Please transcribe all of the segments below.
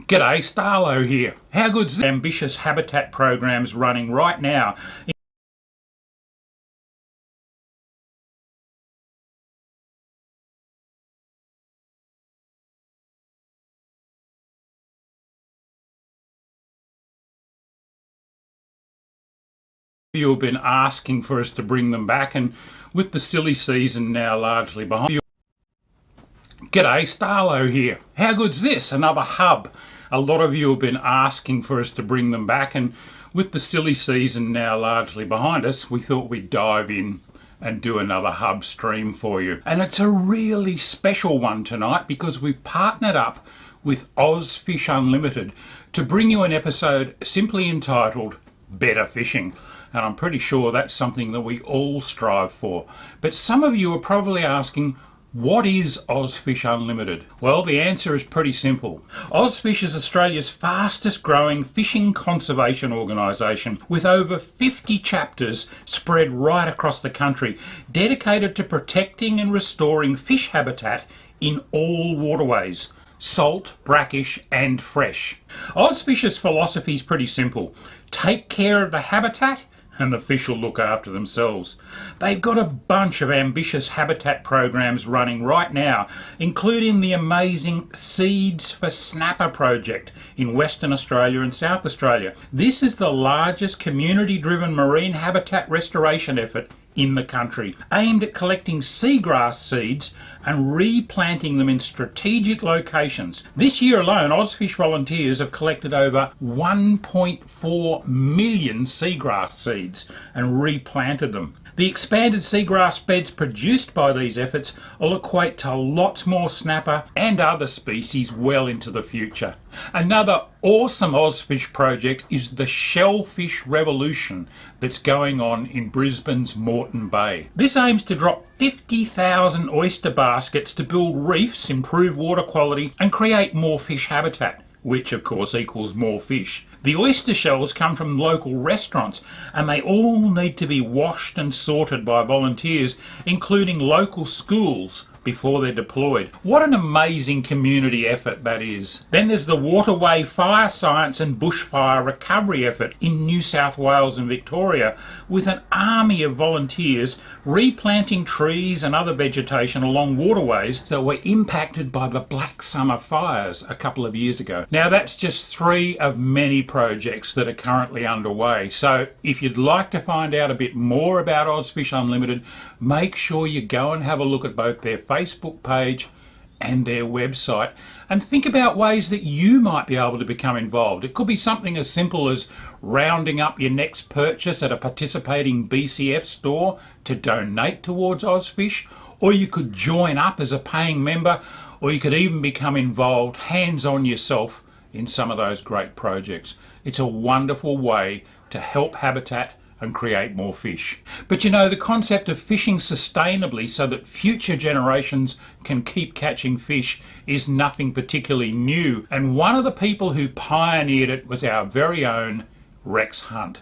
G'day, Starlo here. How good's the ambitious habitat programs running right now? You've been asking for us to bring them back, and with the silly season now largely behind you. G'day, Starlo here. How good's this? Another hub. A lot of you have been asking for us to bring them back, and with the silly season now largely behind us, we thought we'd dive in and do another hub stream for you. And it's a really special one tonight because we've partnered up with OzFish Unlimited to bring you an episode simply entitled Better Fishing. And I'm pretty sure that's something that we all strive for. But some of you are probably asking, what is OzFish Unlimited? Well, the answer is pretty simple. OzFish is Australia's fastest growing fishing conservation organisation with over 50 chapters spread right across the country, dedicated to protecting and restoring fish habitat in all waterways, salt, brackish and fresh. OzFish's philosophy is pretty simple. Take care of the habitat and the fish will look after themselves. They've got a bunch of ambitious habitat programs running right now, including the amazing Seeds for Snapper project in Western Australia and South Australia. This is the largest community-driven marine habitat restoration effort in the country, aimed at collecting seagrass seeds and replanting them in strategic locations. This year alone, OzFish volunteers have collected over 1.4 million seagrass seeds and replanted them. The expanded seagrass beds produced by these efforts will equate to lots more snapper and other species well into the future. Another awesome OzFish project is the shellfish revolution that's going on in Brisbane's Botany Bay. This aims to drop 50,000 oyster baskets to build reefs, improve water quality and create more fish habitat, which of course equals more fish. The oyster shells come from local restaurants and they all need to be washed and sorted by volunteers, including local schools, before they're deployed. What an amazing community effort that is. Then there's the Waterway Fire Science and Bushfire Recovery effort in New South Wales and Victoria, with an army of volunteers replanting trees and other vegetation along waterways that were impacted by the Black Summer fires a couple of years ago. Now that's just 3 of many projects that are currently underway. So if you'd like to find out a bit more about OzFish Unlimited, make sure you go and have a look at both their Facebook page and their website and think about ways that you might be able to become involved. It could be something as simple as rounding up your next purchase at a participating BCF store to donate towards OzFish, or you could join up as a paying member, or you could even become involved hands-on yourself in some of those great projects. It's a wonderful way to help habitat and create more fish. But you know, the concept of fishing sustainably so that future generations can keep catching fish is nothing particularly new, and one of the people who pioneered it was our very own Rex Hunt.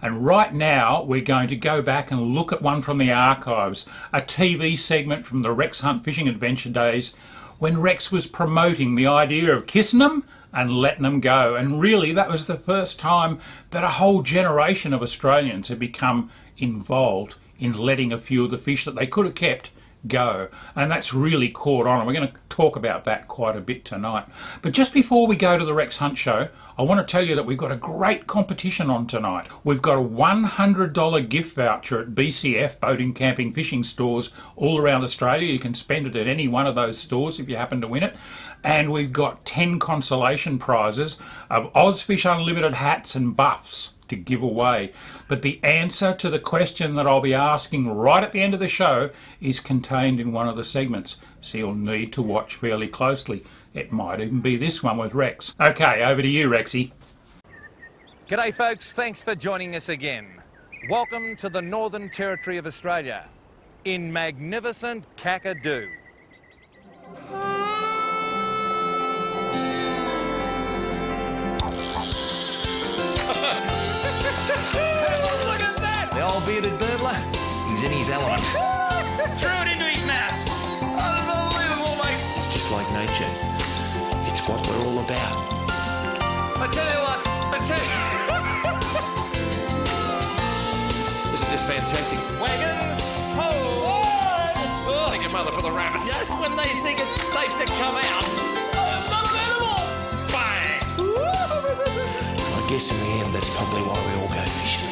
And right now we're going to go back and look at one from the archives, a TV segment from the Rex Hunt Fishing Adventure days when Rex was promoting the idea of kissing them and letting them go. And really that was the first time that a whole generation of Australians had become involved in letting a few of the fish that they could have kept go, and that's really caught on, and we're going to talk about that quite a bit tonight. But just before we go to the Rex Hunt show, I want to tell you that we've got a great competition on tonight. We've got a $100 gift voucher at BCF, boating, camping, fishing stores all around Australia. You can spend it at any one of those stores if you happen to win it. And we've got 10 consolation prizes of OzFish Unlimited hats and buffs to give away. But the answer to the question that I'll be asking right at the end of the show is contained in one of the segments, so you'll need to watch fairly closely. It might even be this one with Rex. Okay, over to you, Rexy. G'day folks, thanks for joining us again. Welcome to the Northern Territory of Australia, in magnificent Kakadu. Look at that! The old bearded birdler, he's in his element. Threw it into his mouth. Unbelievable, mate. It's just like nature. It's what we're all about. I tell you what, This is just fantastic. Wagons, ho! Oh, thank your mother for the rabbits. Just when they think it's safe to come out, it's not an animal! Bang! I guess in the end, that's probably why we all go fishing.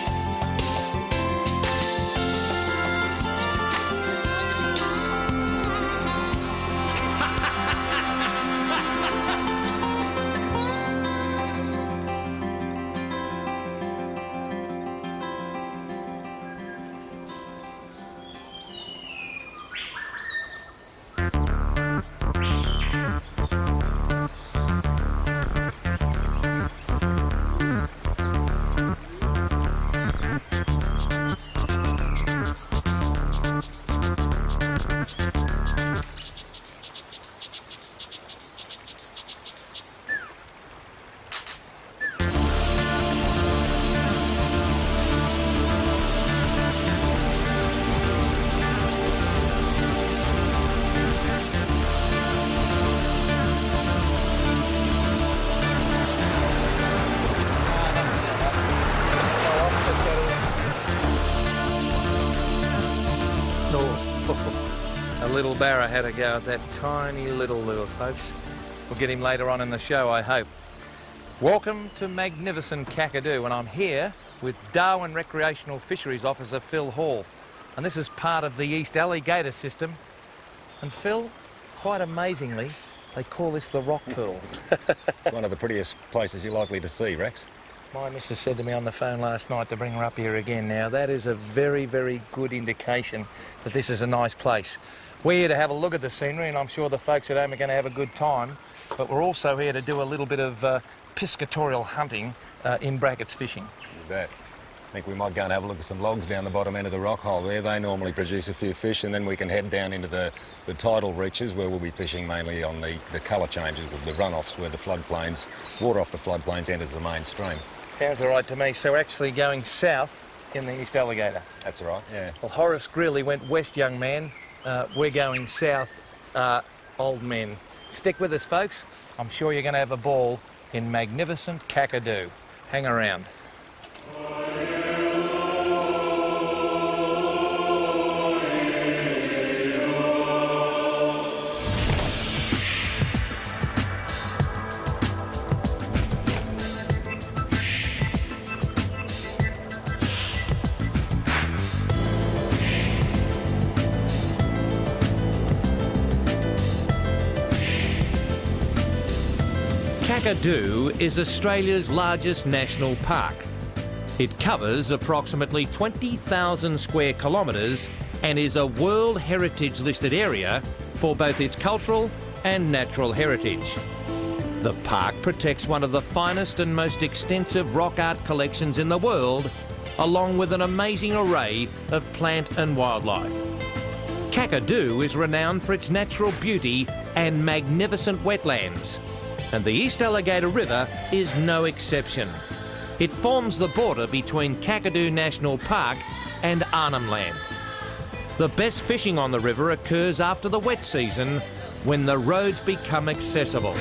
A little barra had a go at that tiny little lure, folks. We'll get him later on in the show, I hope. Welcome to magnificent Kakadu, and I'm here with Darwin Recreational Fisheries Officer Phil Hall. And this is part of the East Alligator system. And Phil, quite amazingly, they call this the rock pool. It's one of the prettiest places you're likely to see, Rex. My missus said to me on the phone last night to bring her up here again. Now, that is a very, very good indication that this is a nice place. We're here to have a look at the scenery, and I'm sure the folks at home are going to have a good time. But we're also here to do a little bit of piscatorial hunting, in brackets fishing. You bet. I think we might go and have a look at some logs down the bottom end of the rock hole there. They normally produce a few fish, and then we can head down into the tidal reaches where we'll be fishing mainly on the colour changes with the runoffs where the floodplains, water off the floodplains enters the main stream. Sounds all right to me. So we're actually going south in the East Alligator. That's right, yeah. Well, Horace Greeley went west, young man. We're going south, old men. Stick with us, folks. I'm sure you're going to have a ball in magnificent Kakadu. Hang around. Kakadu is Australia's largest national park. It covers approximately 20,000 square kilometres and is a World Heritage listed area for both its cultural and natural heritage. The park protects one of the finest and most extensive rock art collections in the world, along with an amazing array of plant and wildlife. Kakadu is renowned for its natural beauty and magnificent wetlands, and the East Alligator River is no exception. It forms the border between Kakadu National Park and Arnhem Land. The best fishing on the river occurs after the wet season, when the roads become accessible.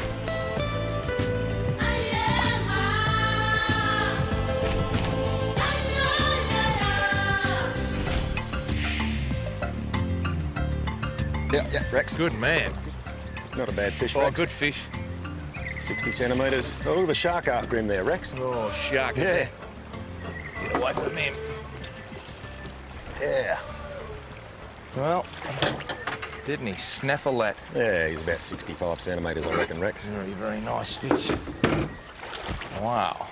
Yeah, Rex. Good man. Not a bad fish, Oh, Rex. good fish. 60 centimetres. Oh, look at the shark after him there, Rex. Oh, shark. Yeah. Get away from him. Yeah. Well, didn't he snaffle that? Yeah, he's about 65 centimetres, I reckon, Rex. Very, very nice fish. Wow.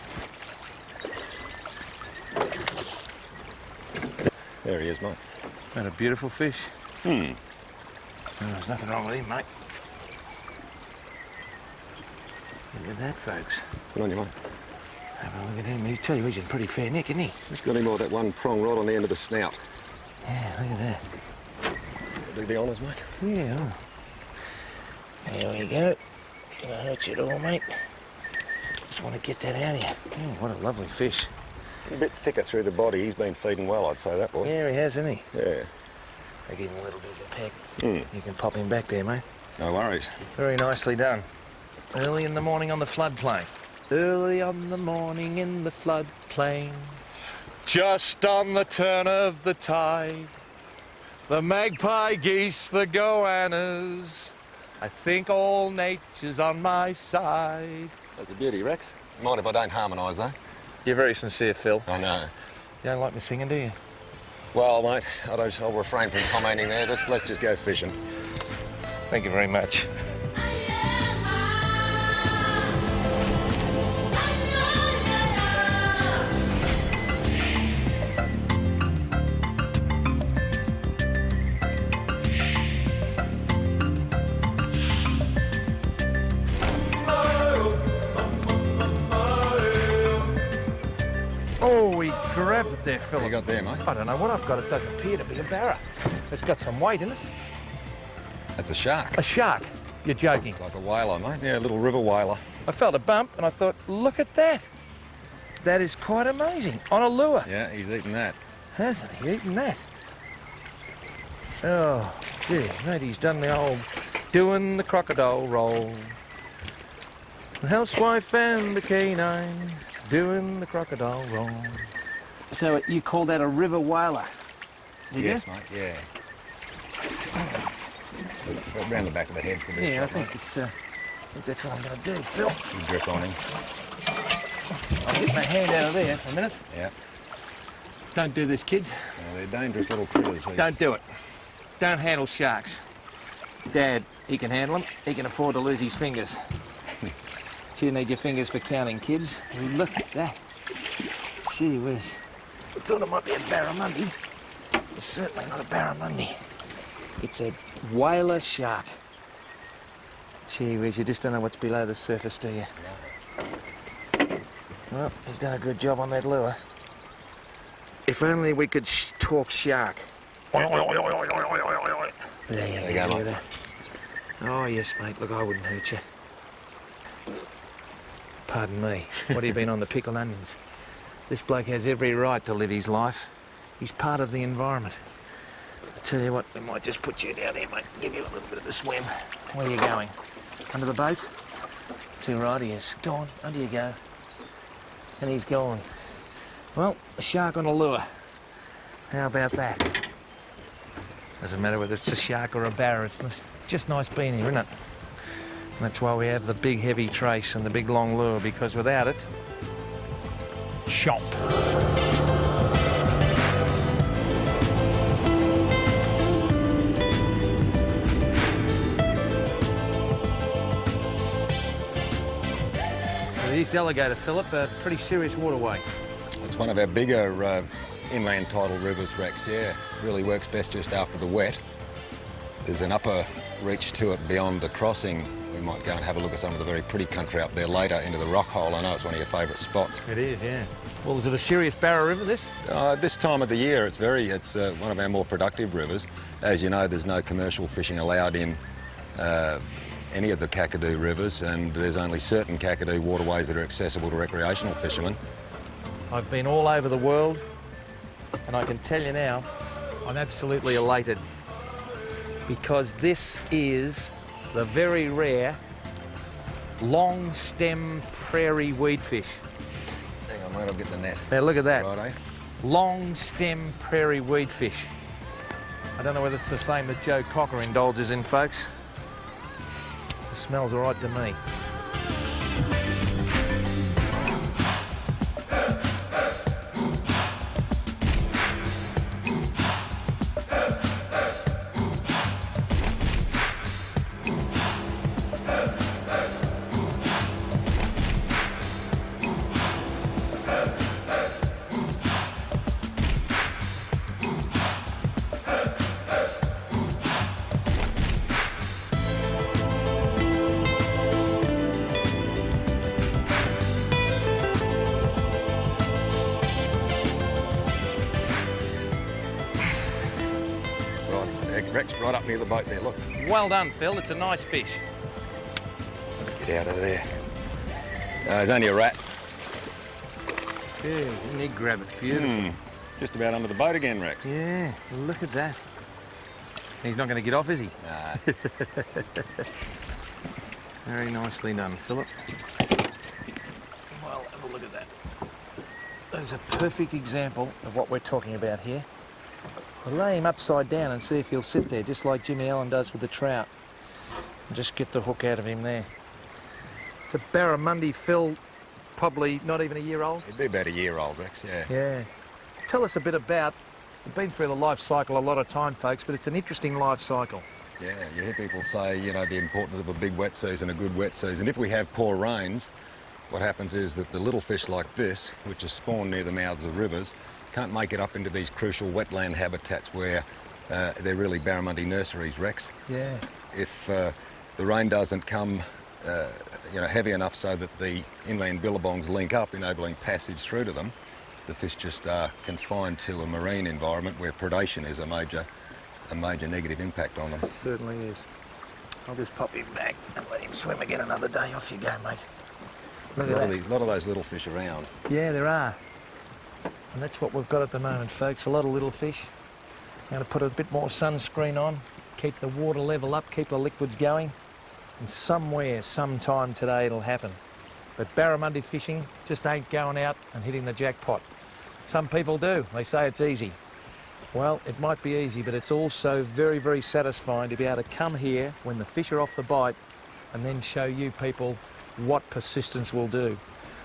There he is, mate. That a beautiful fish? Hmm. Oh, there's nothing wrong with him, mate. Look at that, folks. Good on you, mate. Have a look at him. I tell you, he's in pretty fair nick, isn't he? He's got him all that one prong right on the end of the snout. Yeah, look at that. Do the honours, mate. Yeah. There we go. Gonna hurt you at all, mate. Just want to get that out of you. Oh, what a lovely fish. A bit thicker through the body. He's been feeding well, I'd say, that boy. Yeah, he has, hasn't he? Yeah. I give him a little bit of a peck. Hmm. You can pop him back there, mate. No worries. Very nicely done. Early in the morning on the floodplain. Early on the morning in the floodplain, just on the turn of the tide, the magpie geese, the goannas, I think all nature's on my side. That's a beauty, Rex. Mind if I don't harmonise, though? You're very sincere, Phil. I know. You don't like me singing, do you? Well, mate, I'll refrain from commenting there. Let's just go fishing. Thank you very much. Oh, he grabbed it there, Philip. What you got there, mate? I don't know what I've got. It doesn't appear to be a barra. It's got some weight in it. That's a shark. A shark? You're joking. Like a whaler, mate. Yeah, a little river whaler. I felt a bump and I thought, look at that. That is quite amazing. On a lure. Yeah, he's eating that. Hasn't he eaten that? Oh, gee, mate, he's done the old doing the crocodile roll. The housewife and the canine doing the crocodile roll. So you call that a river whaler? Yes, mate, yeah. Right round the back of the head's the best Yeah, shot, I think mate. that's what I'm going to do, Phil. You grip on him. I'll get my hand out of there for a minute. Yeah. Don't do this, kids. No, they're dangerous little critters. These. Don't do it. Don't handle sharks. Dad, he can handle them. He can afford to lose his fingers. You need your fingers for counting, kids. I mean, look at that. Gee whiz. I thought it might be a barramundi. It's certainly not a barramundi. It's a whaler shark. Gee whiz, you just don't know what's below the surface, do you? Well, he's done a good job on that lure. If only we could talk shark. There you go, go, mate. Oh, yes, mate. Look, I wouldn't hurt you. Pardon me. What have you been on the pickled onions? This bloke has every right to live his life. He's part of the environment. I tell you what, we might just put you down here, mate. Give you a little bit of a swim. Where are you going? Under the boat? Too right he is. Go on, under you go. And he's gone. Well, a shark on a lure. How about that? Doesn't matter whether it's a shark or a barra, it's just nice being here, isn't it? And that's why we have the big heavy trace and the big long lure, because without it, chomp. The East Alligator, Philip, a pretty serious waterway. It's one of our bigger inland tidal rivers, Rex, yeah. Really works best just after the wet. There's an upper reach to it beyond the crossing. We might go and have a look at some of the very pretty country up there later into the rock hole. I know it's one of your favourite spots. It is, yeah. Well, is it a serious barra river, this? This time of the year, it's one of our more productive rivers. As you know, there's no commercial fishing allowed in any of the Kakadu rivers, and there's only certain Kakadu waterways that are accessible to recreational fishermen. I've been all over the world, and I can tell you now, I'm absolutely elated, because this is the very rare long stem prairie weedfish. Hang on, mate, I'll get the net. Now look at that. Righto. Long stem prairie weedfish. I don't know whether it's the same that Joe Cocker indulges in, folks. It smells all right to me. Rex, right up near the boat there, look. Well done, Phil. It's a nice fish. Get out of there. There's only a rat. Yeah, didn't he grab it? Beautiful. Just about under the boat again, Rex. Yeah, look at that. He's not going to get off, is he? Nah. Very nicely done, Philip. Oh, look at that. There's a perfect example of what we're talking about here. We'll lay him upside down and see if he'll sit there, just like Jimmy Allen does with the trout. And just get the hook out of him there. It's a barramundi, Phil, probably not even a year old. It'd be about a year old, Rex, yeah. Yeah. Tell us a bit about, we've been through the life cycle a lot of time, folks, but it's an interesting life cycle. Yeah, you hear people say, you know, the importance of a big wet season, a good wet season. If we have poor rains, what happens is that the little fish like this, which are spawned near the mouths of rivers, can't make it up into these crucial wetland habitats where they're really barramundi nurseries, Rex. Yeah. If the rain doesn't come you know, heavy enough so that the inland billabongs link up, enabling passage through to them, the fish just are confined to a marine environment where predation is a major negative impact on them. Certainly is. I'll just pop him back and let him swim again another day. Off you go, mate. Look at that. A lot of those little fish around. Yeah, there are. And that's what we've got at the moment, folks. A lot of little fish. I'm going to put a bit more sunscreen on, keep the water level up, keep the liquids going. And somewhere, sometime today, it'll happen. But barramundi fishing just ain't going out and hitting the jackpot. Some people do. They say it's easy. Well, it might be easy, but it's also very, very satisfying to be able to come here when the fish are off the bite and then show you people what persistence will do.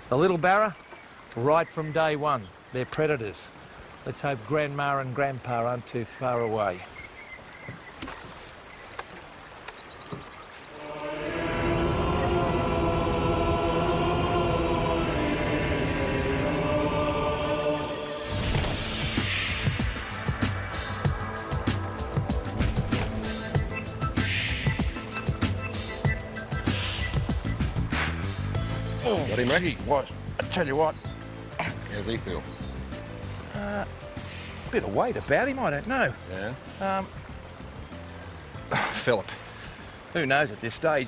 The little barra, right from day one, they're predators. Let's hope Grandma and Grandpa aren't too far away. Got him, Rex? Gee, what? I tell you what, How's he feel? a bit of weight about him, I don't know. Yeah? Philip, who knows at this stage?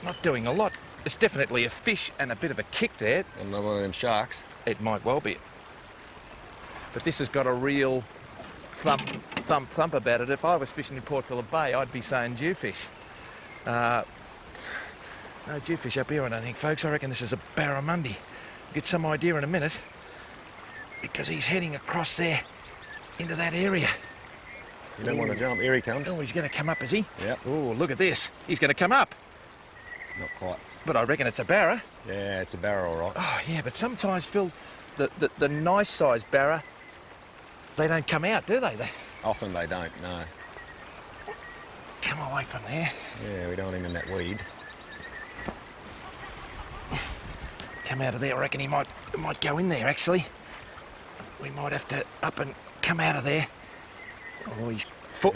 Not doing a lot. It's definitely a fish and a bit of a kick there. And not one of them sharks? It might well be. But this has got a real thump about it. If I was fishing in Port Phillip Bay, I'd be saying jewfish. No jewfish up here, I don't think, folks. I reckon this is a barramundi. Get some idea in a minute, because he's heading across there into that area. You don't want to jump. Here he comes. Oh, he's going to come up, is he? Yep. Oh, look at this. He's going to come up. Not quite. But I reckon it's a barra. Yeah, it's a barra, all right. Oh, yeah, but sometimes, Phil, the nice-sized barra, they don't come out, do they? They Often they don't, no. come away from there. Yeah, we don't want him in that weed. Come out of there. I reckon he might go in there, actually. We might have to up and come out of there. Oh,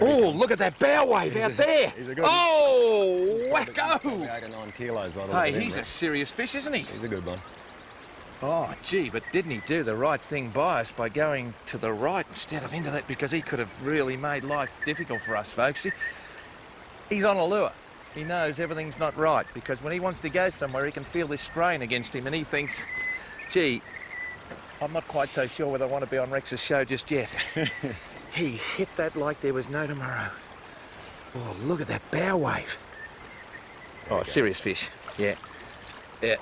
oh, look at that bow wave out there. He's a good Oh, wacko. Probably 8 or 9 kilos by the Hey, look of him, he's a Rex. serious fish, isn't he? He's a good one. Oh, gee, but didn't he do the right thing by us by going to the right instead of into that? Because he could have really made life difficult for us, folks. He's on a lure. He knows everything's not right, because when he wants to go somewhere, he can feel this strain against him, and he thinks, gee, I'm not quite so sure whether I want to be on Rex's show just yet. He hit that like there was no tomorrow. Oh, look at that bow wave. Oh, serious fish. Yeah. Yeah.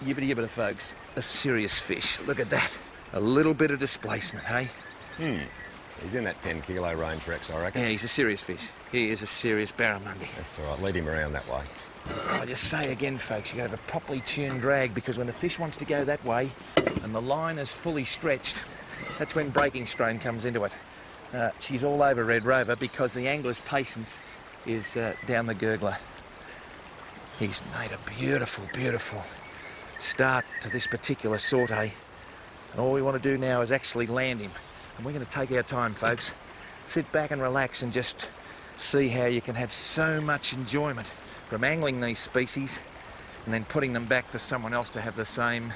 Yibbity yibbity, folks. A serious fish. Look at that. A little bit of displacement, hey? He's in that 10 kilo range, Rex, I reckon. Yeah, he's a serious fish. He is a serious barramundi. That's all right. Lead him around that way. I just say again, folks, you've got to have a properly tuned drag, because when the fish wants to go that way and the line is fully stretched, that's when breaking strain comes into it. She's all over Red Rover because the angler's patience is down the gurgler. He's made a beautiful, beautiful start to this particular sortie. And all we want to do now is actually land him. And we're going to take our time, folks. Sit back and relax and just see how you can have so much enjoyment from angling these species and then putting them back for someone else to have the same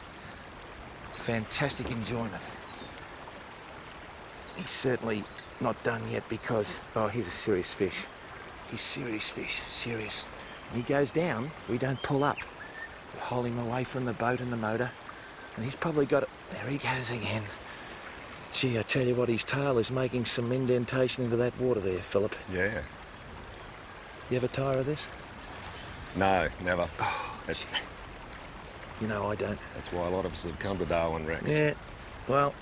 fantastic enjoyment. He's certainly not done yet because, oh, he's a serious fish. He's serious fish, serious. When he goes down, we don't pull up. We hold him away from the boat and the motor, and he's probably got it. There he goes again. Gee, I tell you what, his tail is making some indentation into that water there, Philip. Yeah. You ever tire of this? No, never. Oh, You know I don't. That's why a lot of us have come to Darwin, Rex. Yeah, well,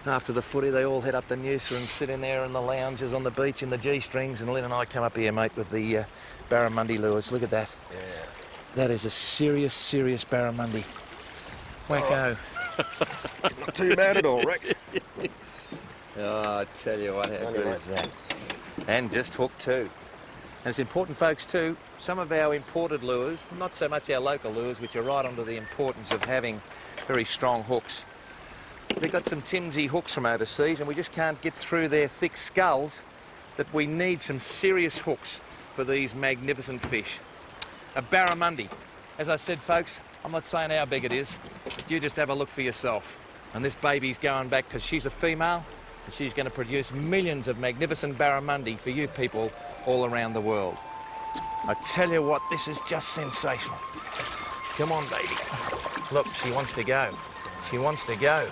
after the footy they all head up the Noosa and sit in there in the lounges on the beach in the G-strings, and Lynn and I come up here, mate, with the barramundi lures. Look at that. Yeah. That is a serious, serious barramundi. Wacko. It's not too bad at all, Rex. Oh, I tell you what, how good is that? And just hooked too. And it's important, folks, too, some of our imported lures, not so much our local lures, which are right onto the importance of having very strong hooks. They've got some tinsy hooks from overseas, and we just can't get through their thick skulls, that we need some serious hooks for these magnificent fish. A barramundi. As I said, folks, I'm not saying how big it is, but you just have a look for yourself. And this baby's going back because she's a female, and she's going to produce millions of magnificent barramundi for you people all around the world. I tell you what, this is just sensational. Come on, baby. Look, she wants to go. She wants to go.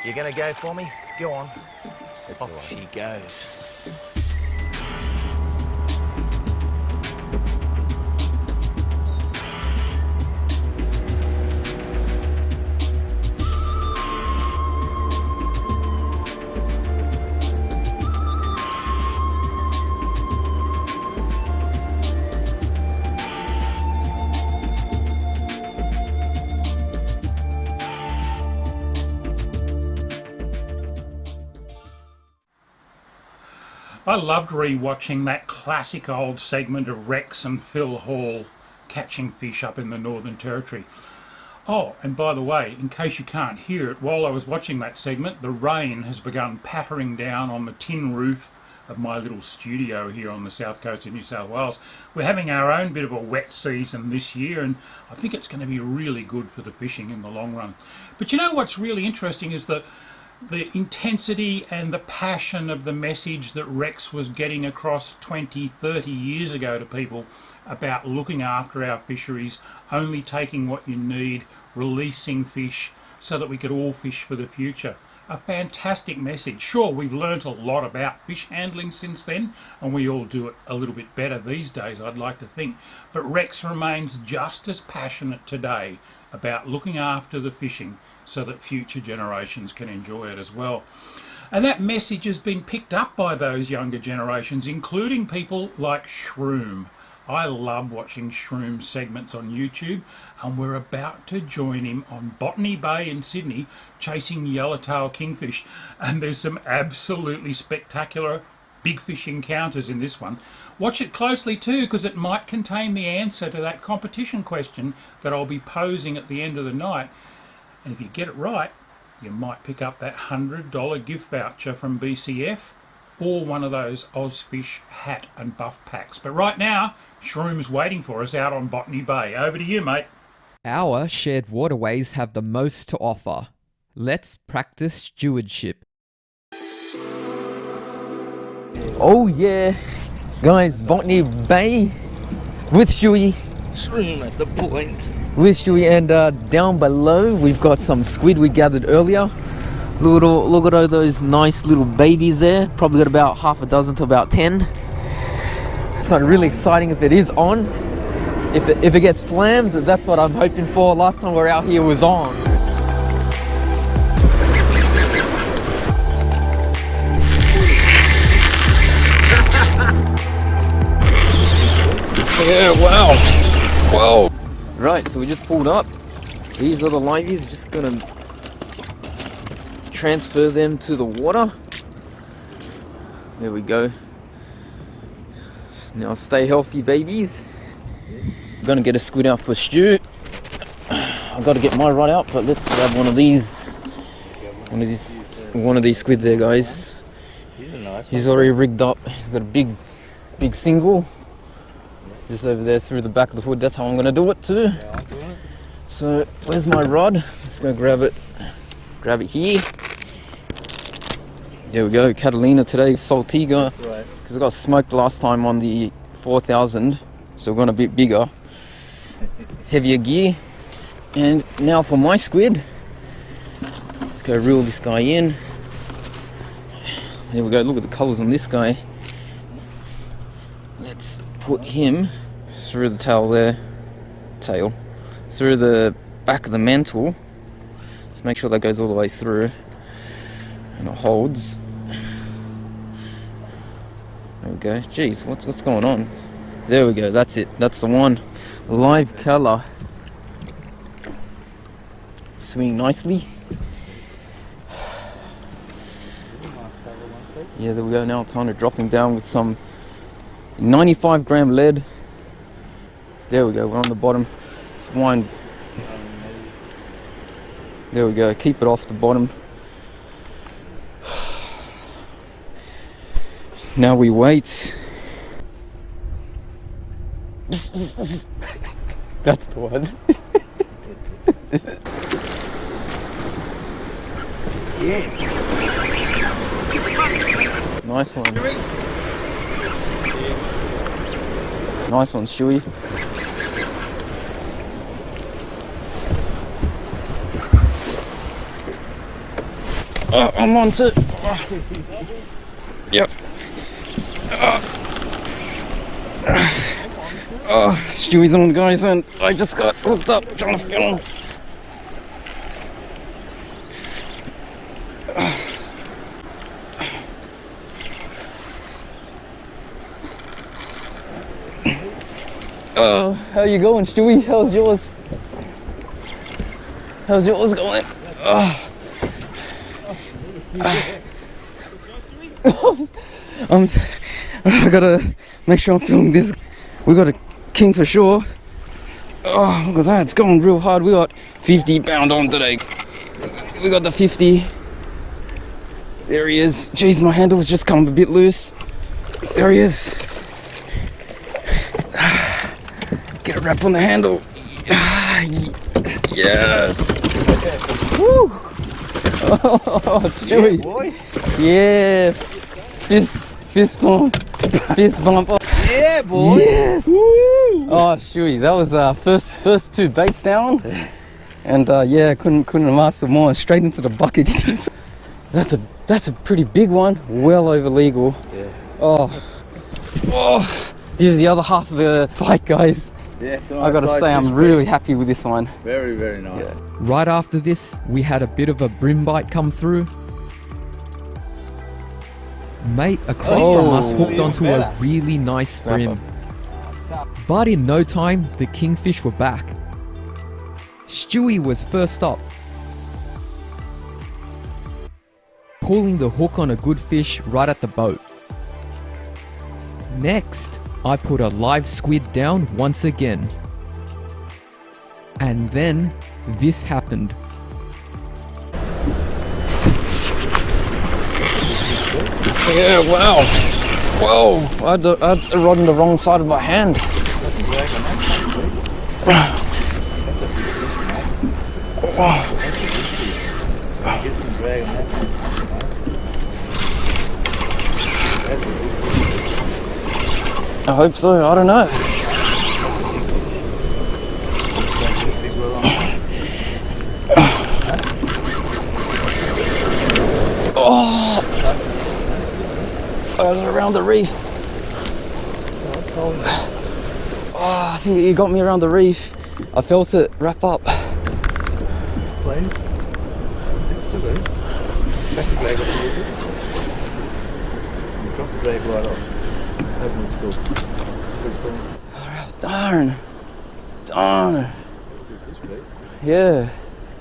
You going to go for me? Go on. Off she goes. I loved re-watching that classic old segment of Rex and Phil Hall catching fish up in the Northern Territory. Oh, and by the way, in case you can't hear it, while I was watching that segment, the rain has begun pattering down on the tin roof of my little studio here on the south coast of New South Wales. We're having our own bit of a wet season this year, and I think it's going to be really good for the fishing in the long run. But you know what's really interesting is the intensity and the passion of the message that Rex was getting across 20, 30 years ago to people about looking after our fisheries, only taking what you need, releasing fish so that we could all fish for the future. A fantastic message. Sure, we've learnt a lot about fish handling since then, and we all do it a little bit better these days, I'd like to think. But Rex remains just as passionate today about looking after the fishing so that future generations can enjoy it as well. And that message has been picked up by those younger generations, including people like Shroom. I love watching Shroom segments on YouTube, and we're about to join him on Botany Bay in Sydney chasing yellowtail kingfish, and there's some absolutely spectacular big fish encounters in this one. Watch it closely too, because it might contain the answer to that competition question that I'll be posing at the end of the night. And if you get it right, you might pick up that $100 gift voucher from BCF or one of those OzFish hat and buff packs. But right now, Shroom's waiting for us out on Botany Bay. Over to you, mate. Our shared waterways have the most to offer. Let's practice stewardship. Oh yeah, guys, Botany Bay with Shuey. Shroom at the point. With Shuey, and down below we've got some squid we gathered earlier. Look at all those nice little babies there. Probably got about half a dozen to about 10. It's kind of really exciting if it is on. If it gets slammed, that's what I'm hoping for. Last time we were out here was on. Yeah, wow. Wow. Right, so we just pulled up. These are the liveys. Just gonna transfer them to the water. There we go. Now stay healthy, babies. I'm gonna get a squid out for Stu. I've got to get my rod out, but let's grab one of these squid there, guys. He's a nice He's already rigged up. He's got a big single. Just over there through the back of the hood. That's how I'm going to do it too. Yeah, I'm doing it. So where's my rod? Let's go grab it here. There we go. Catalina today, Saltiga. Right. Because I got smoked last time on the 4000, so we're going a bit bigger. Heavier gear. And now for my squid. Let's go reel this guy in. There we go. Look at the colours on this guy. Let's put him through the tail there. Through the back of the mantle. Let's make sure that goes all the way through and it holds. There we go. Jeez, what's going on? There we go. That's it. That's the one. Live colour. Swing nicely. Yeah, there we go. Now time to drop him down with some 95 gram lead. There we go. We're on the bottom. It's wind. There we go. Keep it off the bottom. Now we wait. That's the one. Yeah. Nice one. Nice one, Stewie. I'm on to. Yep. Stewie's on, guys, and I just got hooked up trying to film. How you going, Stewie? How's yours? How's yours going? I gotta make sure I'm filming this. We got a kingfish shore. Oh, look at that, it's going real hard. We got 50 pound on today. We got the 50. There he is. Jeez, my handle's just come a bit loose. There he is. Get a wrap on the handle. Yes. Woo. Oh, Stewie. Yeah, boy. Yeah. Fist bump. Fist bump. Yeah, boy. Yeah. Woo. Oh, Stewie, that was first two baits down, and yeah, couldn't have asked for more. Straight into the bucket. That's a pretty big one. Well over legal. Yeah. Oh. Here's the other half of the fight, guys. Yeah, it's a nice I gotta size say, I'm fish, really happy with this one. Very, very nice. Yeah. Right after this, we had a bit of a brim bite come through. Mate across from us hooked onto a really nice brim. But in no time, the kingfish were back. Stewie was first up, pulling the hook on a good fish right at the boat. Next, I put a live squid down once again. And then this happened. Yeah, wow. Whoa, I had the rod on the wrong side of my hand. I hope so, I don't know. Oh, I was around the reef. Oh, I think he got me around the reef. I felt it wrap up. Plane. Still good. Back the drag up a little bit. Drop the drag right off. Open the spool. Darn. Yeah.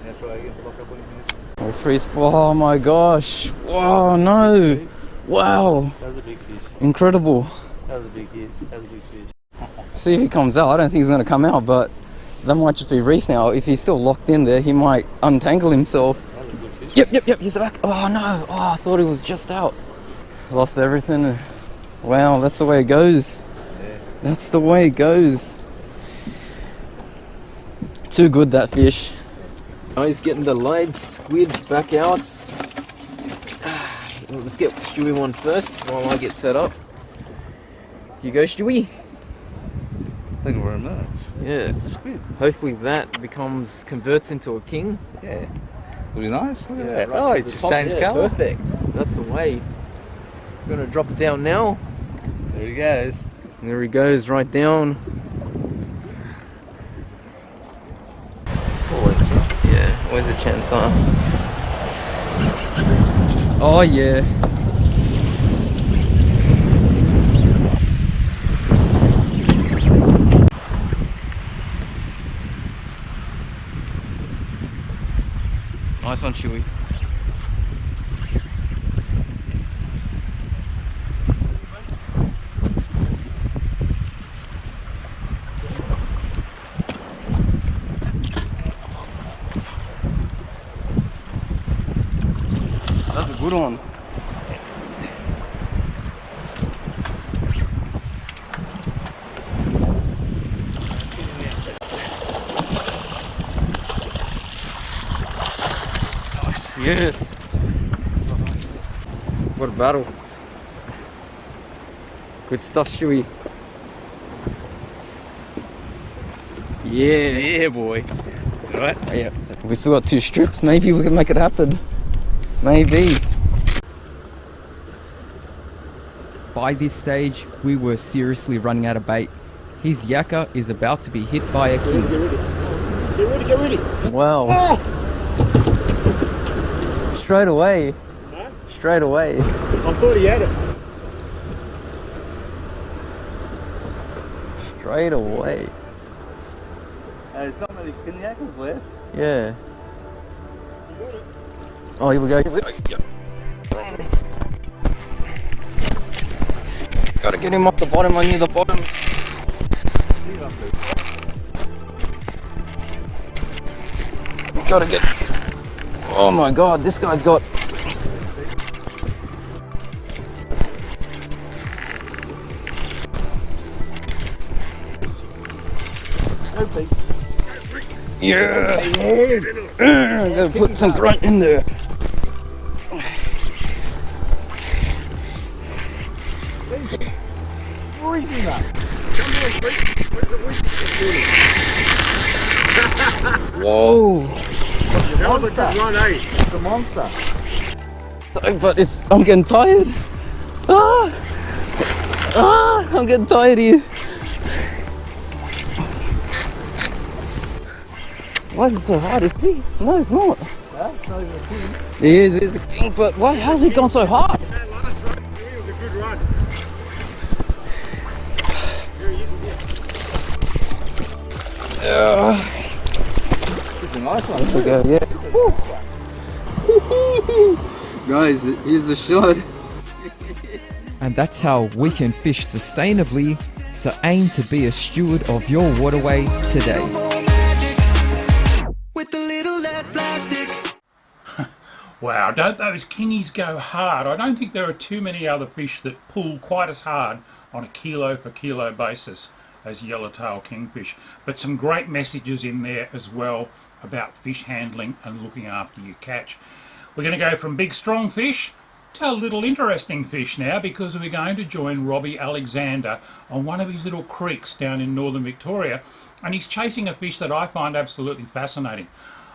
Now try again. Lock up on your hand. Oh, freeze. Oh my gosh. Oh no. Wow. That was a big fish. Incredible. That was a big fish. That was a big fish. See if he comes out. I don't think he's going to come out, but that might just be reef now. If he's still locked in there, he might untangle himself. That was a good fish. Yep, he's back. Oh no. Oh, I thought he was just out. Lost everything. Wow, that's the way it goes. Yeah. That's the way it goes. Too good, that fish. Oh, he's getting the live squid back out. Let's get Stewie one first while I get set up. Here you go, Stewie. Thank you very much. Yeah. It's a squid. Hopefully that converts into a king. Yeah. Pretty nice. Look at that. Right Oh, to it the just top. changed Yeah, colour. Perfect. That's the way. I'm gonna drop it down now. There he goes. And there he goes, right down. Always chance, huh? Oh yeah. Nice one, Chewy. That's a good one. Yes. What a battle. Good stuff, Stewie. Yeah. Yeah, boy. Right. Yeah. We still got 2 strips. Maybe we can make it happen. Maybe. By this stage, we were seriously running out of bait. His yakka is about to be hit by a king. Get ready, get ready. Wow. Oh! Straight away. Huh? Straight away. I thought he had it. Straight away. There's not many yakas left. Yeah. Oh, here we go. Here we go. Yep. Gotta get him off the bottom. I near the bottom. Gotta get. Oh my god, this guy's got. Yeah. Gotta put some grunt in there. Whoa! That was a good run, eh? It's a monster. But I'm getting tired. I'm getting tired here. Why is it so hard? Is he? No, it's not. Yeah, it's not even a king. It is a king, but why? How's it gone so hard? That last run, to me, was a good run. Very easy here. It's a nice one. There we go, yeah. Guys, here's the shot. And that's how we can fish sustainably, so aim to be a steward of your waterway today. Wow, don't those kingies go hard? I don't think there are too many other fish that pull quite as hard on a kilo for kilo basis as yellowtail kingfish. But some great messages in there as well about fish handling and looking after your catch. We're going to go from big strong fish to a little interesting fish now, because we're going to join Robbie Alexander on one of his little creeks down in northern Victoria, and he's chasing a fish that I find absolutely fascinating.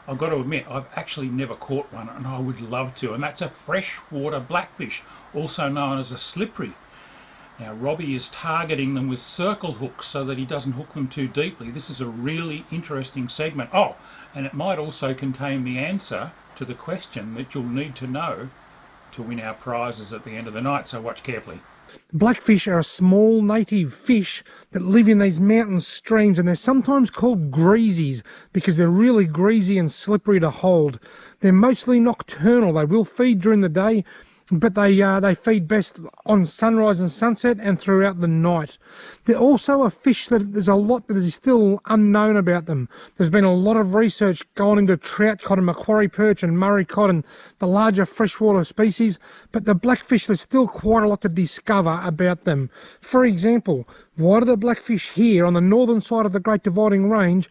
I've got to admit, I've actually never caught one, and I would love to, and that's a freshwater blackfish, also known as a slippery. Now Robbie is targeting them with circle hooks so that he doesn't hook them too deeply. This is a really interesting segment. Oh, and it might also contain the answer to the question that you'll need to know to win our prizes at the end of the night, so watch carefully. Blackfish are a small native fish that live in these mountain streams, and they're sometimes called greasies because they're really greasy and slippery to hold. They're mostly nocturnal. They will feed during the day, but they feed best on sunrise and sunset and throughout the night. They're also a fish that there's a lot that is still unknown about them. There's been a lot of research gone into trout cod and macquarie perch and murray cod and the larger freshwater species, but the blackfish, there's still quite a lot to discover about them. For example, why do the blackfish here on the northern side of the Great Dividing Range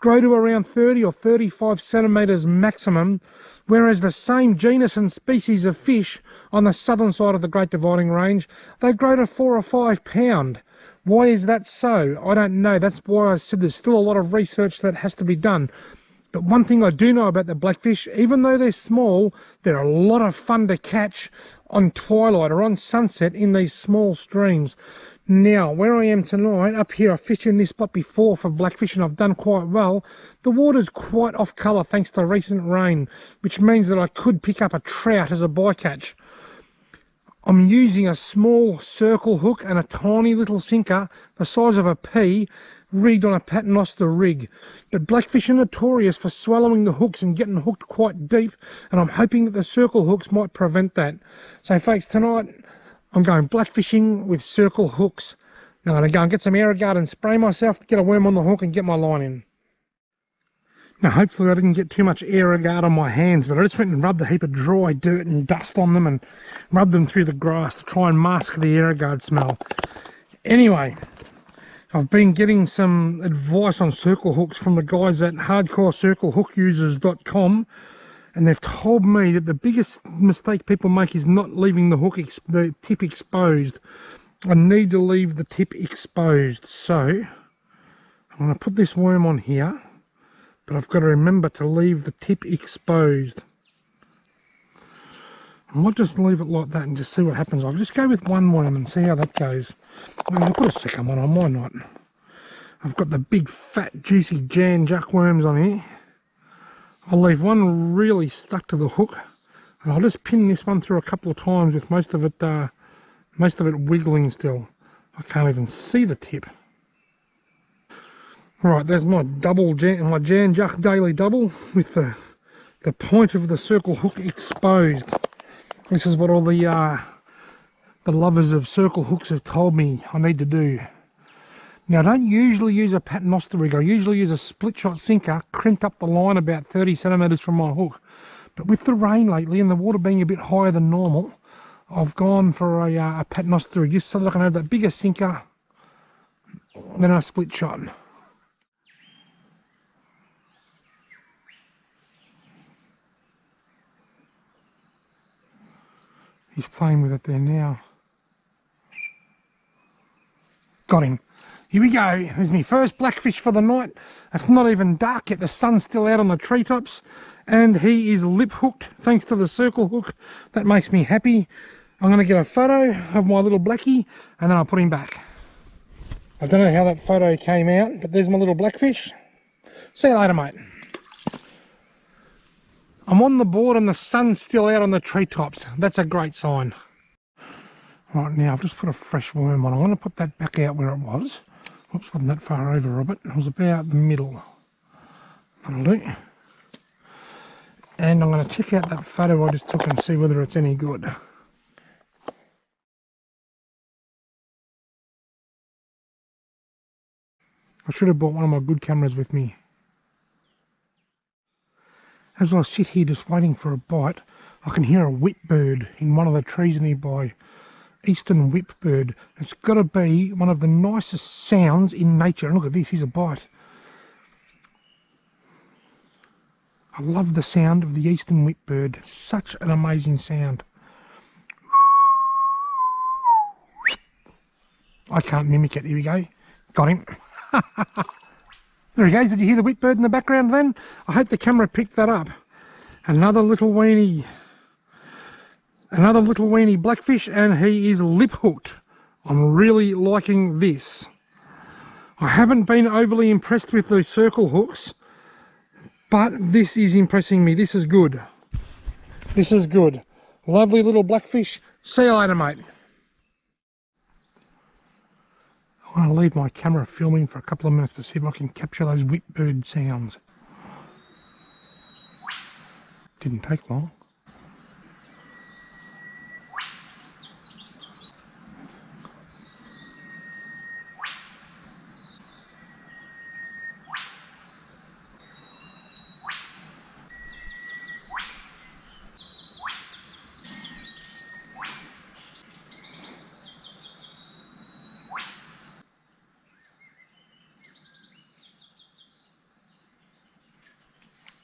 grow to around 30 or 35 centimetres maximum, whereas the same genus and species of fish on the southern side of the Great Dividing Range, they grow to 4 or 5 pound. Why is that so? I don't know. That's why I said there's still a lot of research that has to be done. But one thing I do know about the blackfish, even though they're small, they're a lot of fun to catch on twilight or on sunset in these small streams. Now, where I am tonight, up here, I've fished in this spot before for blackfish and I've done quite well. The water's quite off colour thanks to recent rain, which means that I could pick up a trout as a bycatch. I'm using a small circle hook and a tiny little sinker the size of a pea rigged on a paternoster rig. But blackfish are notorious for swallowing the hooks and getting hooked quite deep, and I'm hoping that the circle hooks might prevent that. So folks, tonight I'm going blackfishing with circle hooks. Now I'm going to go and get some Aerogard and spray myself, get a worm on the hook and get my line in. Now hopefully I didn't get too much Aerogard on my hands, but I just went and rubbed a heap of dry dirt and dust on them and rubbed them through the grass to try and mask the Aerogard smell. Anyway, I've been getting some advice on circle hooks from the guys at hardcorecirclehookusers.com, and they've told me that the biggest mistake people make is not leaving the hook, the tip exposed. I need to leave the tip exposed, so I'm going to put this worm on here, but I've got to remember to leave the tip exposed. I might just leave it like that and just see what happens. I'll just go with one worm and see how that goes. I'll put a second one on, why not? I've got the big fat juicy Jan Juck worms on here. I'll leave one really stuck to the hook, and I'll just pin this one through a couple of times with most of it wiggling still. I can't even see the tip. Right, there's my Jan Juck daily double with the point of the circle hook exposed. This is what all the lovers of circle hooks have told me I need to do. Now, I don't usually use a paternoster rig. I usually use a split shot sinker, crimped up the line about 30 centimetres from my hook. But with the rain lately and the water being a bit higher than normal, I've gone for a paternoster rig just so that I can have that bigger sinker than a split shot. He's playing with it there now. Got him. Here we go. There's my first blackfish for the night. It's not even dark yet. The sun's still out on the treetops. And he is lip hooked thanks to the circle hook. That makes me happy. I'm going to get a photo of my little blackie and then I'll put him back. I don't know how that photo came out, but there's my little blackfish. See you later, mate. I'm on the board and the sun's still out on the treetops. That's a great sign. Right, now I've just put a fresh worm on. I want to put that back out where it was. Oops, wasn't that far over, Robert. It was about the middle. That'll do. And I'm going to check out that photo I just took and see whether it's any good. I should have brought one of my good cameras with me. As I sit here just waiting for a bite, I can hear a whipbird in one of the trees nearby. Eastern whipbird. It's got to be one of the nicest sounds in nature. And look at this, here's a bite. I love the sound of the eastern whipbird. Such an amazing sound. I can't mimic it. Here we go. Got him. There he goes. Did you hear the whipbird in the background then? I hope the camera picked that up. Another little weenie blackfish, and he is lip hooked. I'm really liking this. I haven't been overly impressed with the circle hooks, but this is impressing me. This is good. This is good. Lovely little blackfish. See you later, mate. I want to leave my camera filming for a couple of minutes to see if I can capture those whipbird sounds. Didn't take long.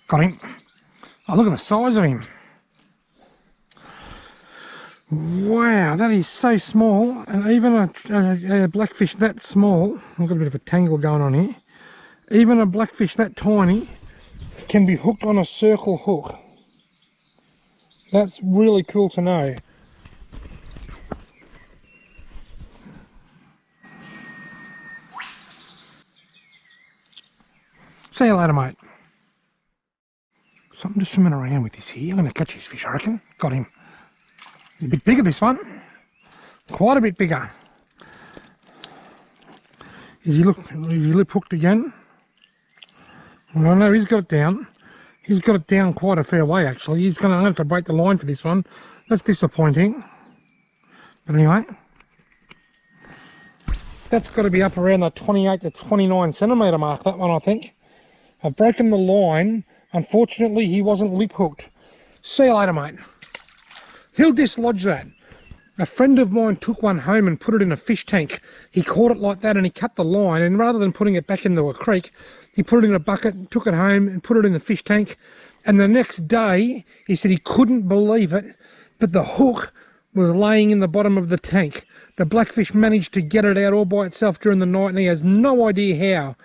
Got him. Oh, look at the size of him. Wow, that is so small. And even a blackfish that small, I've got a bit of a tangle going on here. Even a blackfish that tiny can be hooked on a circle hook. That's really cool to know. See you later, mate. Something to swimming around with this here. I'm going to catch this fish, I reckon. Got him. A bit bigger, this one. Quite a bit bigger. Is he lip hooked again? Well, no, he's got it down. He's got it down quite a fair way, actually. I'm going to have to break the line for this one. That's disappointing. But anyway, that's got to be up around the 28 to 29 centimetre mark, that one, I think. I've broken the line. Unfortunately, he wasn't lip hooked. See you later, mate. He'll dislodge that. A friend of mine took one home and put it in a fish tank. He caught it like that and he cut the line, and rather than putting it back into a creek, he put it in a bucket, took it home and put it in the fish tank. And the next day, he said he couldn't believe it, but the hook was laying in the bottom of the tank. The blackfish managed to get it out all by itself during the night, and he has no idea how.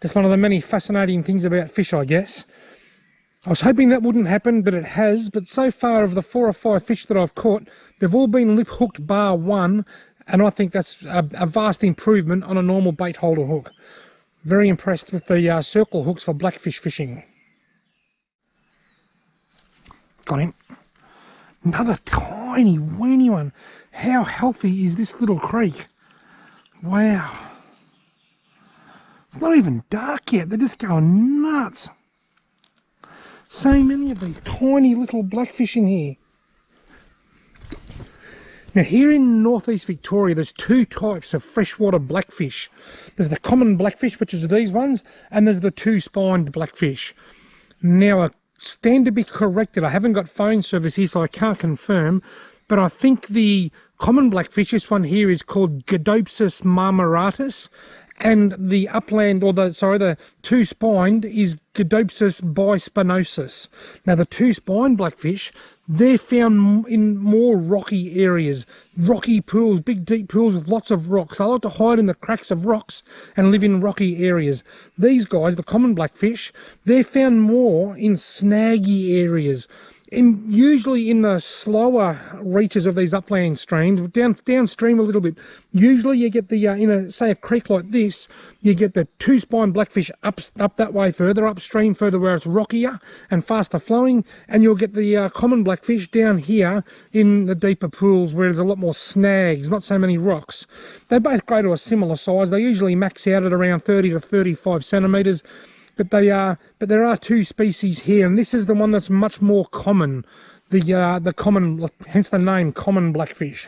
Just one of the many fascinating things about fish, I guess. I was hoping that wouldn't happen, but it has. But so far, of the 4 or 5 fish that I've caught, they've all been lip hooked bar one, and I think that's a vast improvement on a normal bait holder hook. Very impressed with the circle hooks for blackfish fishing. Got him. Another tiny, weeny one. How healthy is this little creek? Wow. It's not even dark yet. They're just going nuts. So many of these tiny little blackfish in here. Now here in northeast Victoria, there's 2 types of freshwater blackfish. There's the common blackfish, which is these ones, and there's the 2-spined blackfish. Now I stand to be corrected. I haven't got phone service here, so I can't confirm, but I think the common blackfish, this one here, is called Godopsis marmoratus, and the upland, or the 2-spined is Godopsis bispinosus. Now the 2-spined blackfish, they're found in more rocky areas, rocky pools, big deep pools with lots of rocks. They like to hide in the cracks of rocks and live in rocky areas. These guys, the common blackfish, they're found more in snaggy areas. Usually in the slower reaches of these upland streams, downstream a little bit. Usually you get the, in say a creek like this, you get the 2-spined blackfish up that way further, upstream further where it's rockier and faster flowing, and you'll get the common blackfish down here in the deeper pools where there's a lot more snags, not so many rocks. They both grow to a similar size. They usually max out at around 30 to 35 centimetres. But there are 2 species here, and this is the one that's much more common. The common, hence the name, common blackfish.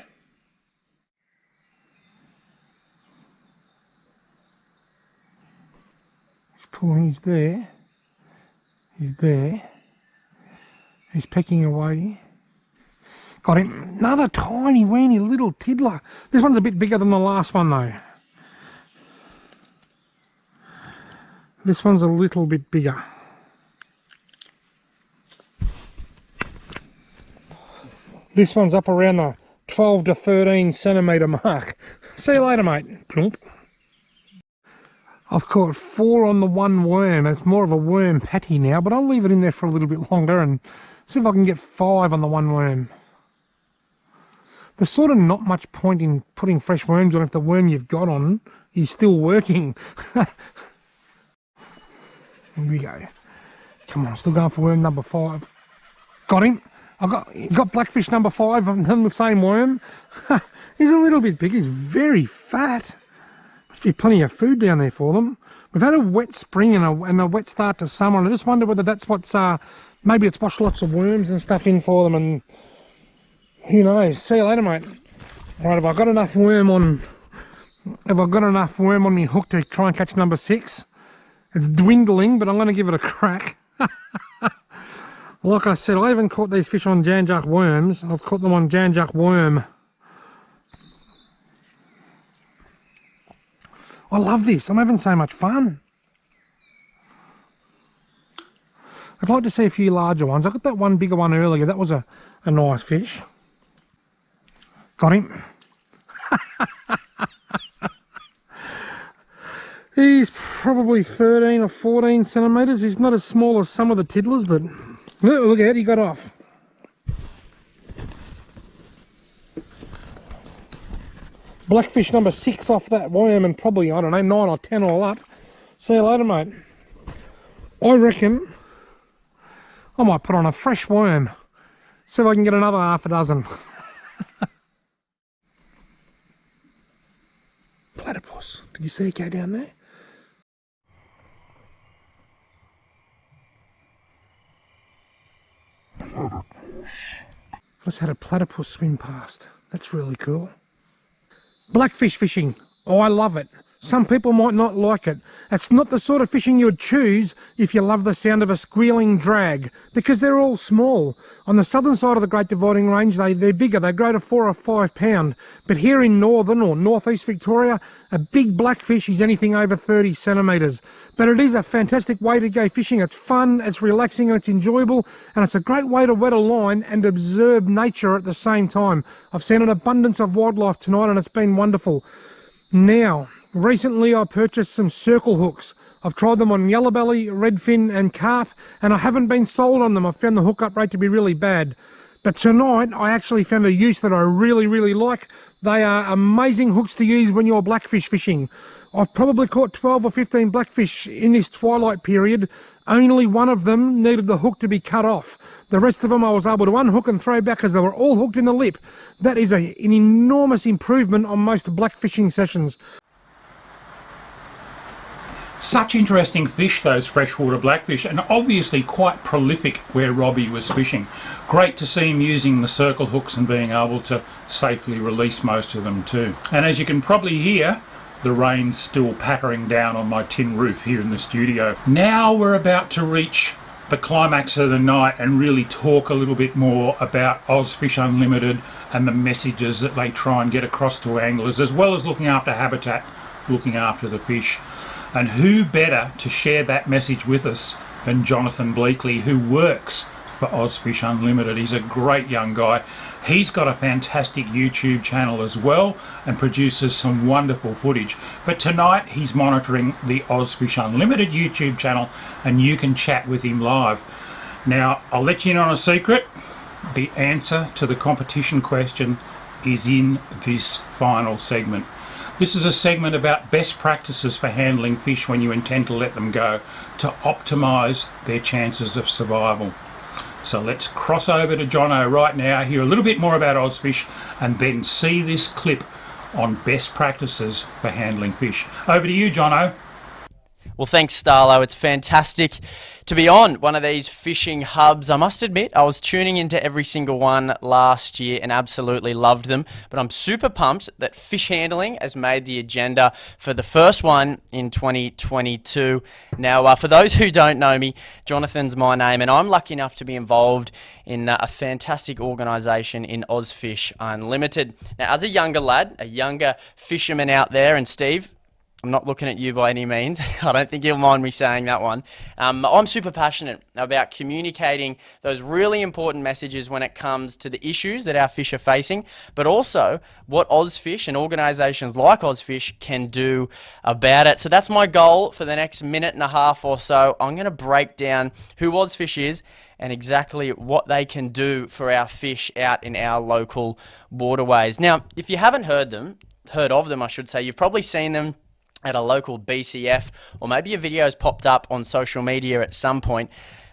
He's pulling. He's there. He's there. He's pecking away. Got him. Another tiny, weeny little tiddler. This one's a bit bigger than the last one, though. This one's a little bit bigger. This one's up around the 12 to 13 centimetre mark. See you later, mate. Plump. I've caught 4 on the one worm. It's more of a worm patty now, but I'll leave it in there for a little bit longer and see if I can get 5 on the one worm. There's sort of not much point in putting fresh worms on if the worm you've got on is still working. Here we go. Come on, still going for worm number 5. Got him. Got blackfish number 5 on the same worm. He's a little bit big. He's very fat. Must be plenty of food down there for them. We've had a wet spring and a wet start to summer, and I just wonder whether that's what's maybe it's washed lots of worms and stuff in for them, and who knows. See you later, mate. Right, have I got enough worm on? Have I got enough worm on my hook to try and catch number 6? It's dwindling, but I'm going to give it a crack. Like I said, I haven't caught these fish on Janjuk worms. I've caught them on Janjuk worm. I love this. I'm having so much fun. I'd like to see a few larger ones. I got that one bigger one earlier. That was a nice fish. Got him. He's probably 13 or 14 centimetres. He's not as small as some of the tiddlers, but look out, he got off. Blackfish number 6 off that worm, and probably, I don't know, 9 or 10 all up. See you later, mate. I reckon I might put on a fresh worm. See if I can get another half a dozen. Platypus. Did you see it go down there? Just had a platypus swim past. That's really cool. Blackfish fishing. Oh, I love it. Some people might not like it. It's not the sort of fishing you would choose if you love the sound of a squealing drag, because they're all small. On the southern side of the Great Dividing Range, they're bigger. They grow to 4 or 5 pound. But here in northern or northeast Victoria, a big blackfish is anything over 30 centimetres. But it is a fantastic way to go fishing. It's fun, it's relaxing, and it's enjoyable, and it's a great way to wet a line and observe nature at the same time. I've seen an abundance of wildlife tonight, and it's been wonderful. Now, recently I purchased some circle hooks. I've tried them on yellowbelly, redfin and carp, and I haven't been sold on them. I've found the hookup rate to be really bad. But tonight I actually found a use that I really like. They are amazing hooks to use when you're blackfish fishing. I've probably caught 12 or 15 blackfish in this twilight period. Only one of them needed the hook to be cut off. The rest of them I was able to unhook and throw back as they were all hooked in the lip. That is an enormous improvement on most blackfishing sessions. Such interesting fish, those freshwater blackfish, and obviously quite prolific where Robbie was fishing. Great to see him using the circle hooks and being able to safely release most of them too. And as you can probably hear, the rain's still pattering down on my tin roof here in the studio. Now we're about to reach the climax of the night and really talk a little bit more about OzFish Unlimited and the messages that they try and get across to anglers, as well as looking after habitat, looking after the fish. And who better to share that message with us than Jonathan Bleakley, who works for OzFish Unlimited. He's a great young guy. He's got a fantastic YouTube channel as well and produces some wonderful footage. But tonight he's monitoring the OzFish Unlimited YouTube channel, and you can chat with him live. Now, I'll let you in on a secret. The answer to the competition question is in this final segment. This is a segment about best practices for handling fish when you intend to let them go to optimise their chances of survival. So let's cross over to Jono right now, hear a little bit more about OzFish, and then see this clip on best practices for handling fish. Over to you, Jono. Well, thanks, Starlo. It's fantastic to be on one of these fishing hubs. I must admit, I was tuning into every single one last year and absolutely loved them. But I'm super pumped that fish handling has made the agenda for the first one in 2022. Now, for those who don't know me, Jonathan's my name, and I'm lucky enough to be involved in a fantastic organisation in OzFish Unlimited. Now, as a younger lad, a younger fisherman out there, and Steve, I'm not looking at you by any means. I don't think you'll mind me saying that one. I'm super passionate about communicating those really important messages when it comes to the issues that our fish are facing, but also what OzFish and organisations like OzFish can do about it. So that's my goal for the next minute and a half or so. I'm going to break down who OzFish is and exactly what they can do for our fish out in our local waterways. Now, if you haven't heard of them, I should say, you've probably seen them at a local BCF, or maybe a video's popped up on social media at some point.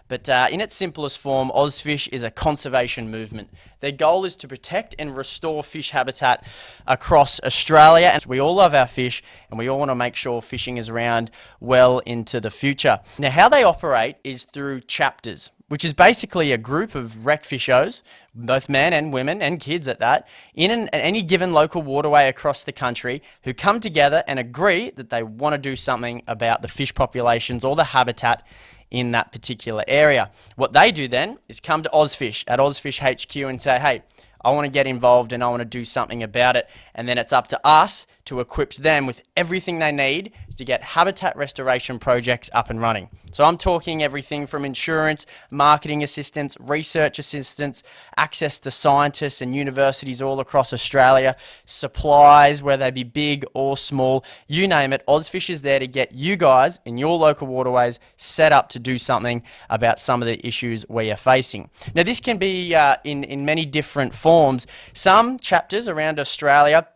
But in its simplest form, OzFish is a conservation movement. Their goal is to protect and restore fish habitat across Australia. And we all love our fish, and we all want to make sure fishing is around well into the future. Now, how they operate is through chapters, which is basically a group of rec fishers, both men and women and kids at that, in any given local waterway across the country, who come together and agree that they want to do something about the fish populations or the habitat in that particular area. What they do then is come to OzFish at OzFish HQ and say, hey, I want to get involved and I want to do something about it. And then it's up to us to equip them with everything they need to get habitat restoration projects up and running. So I'm talking everything from insurance, marketing assistance, research assistance, access to scientists and universities all across Australia, supplies, whether they be big or small, you name it. OzFish is there to get you guys in your local waterways set up to do something about some of the issues we are facing. Now, this can be in many different forms. Some chapters around Australia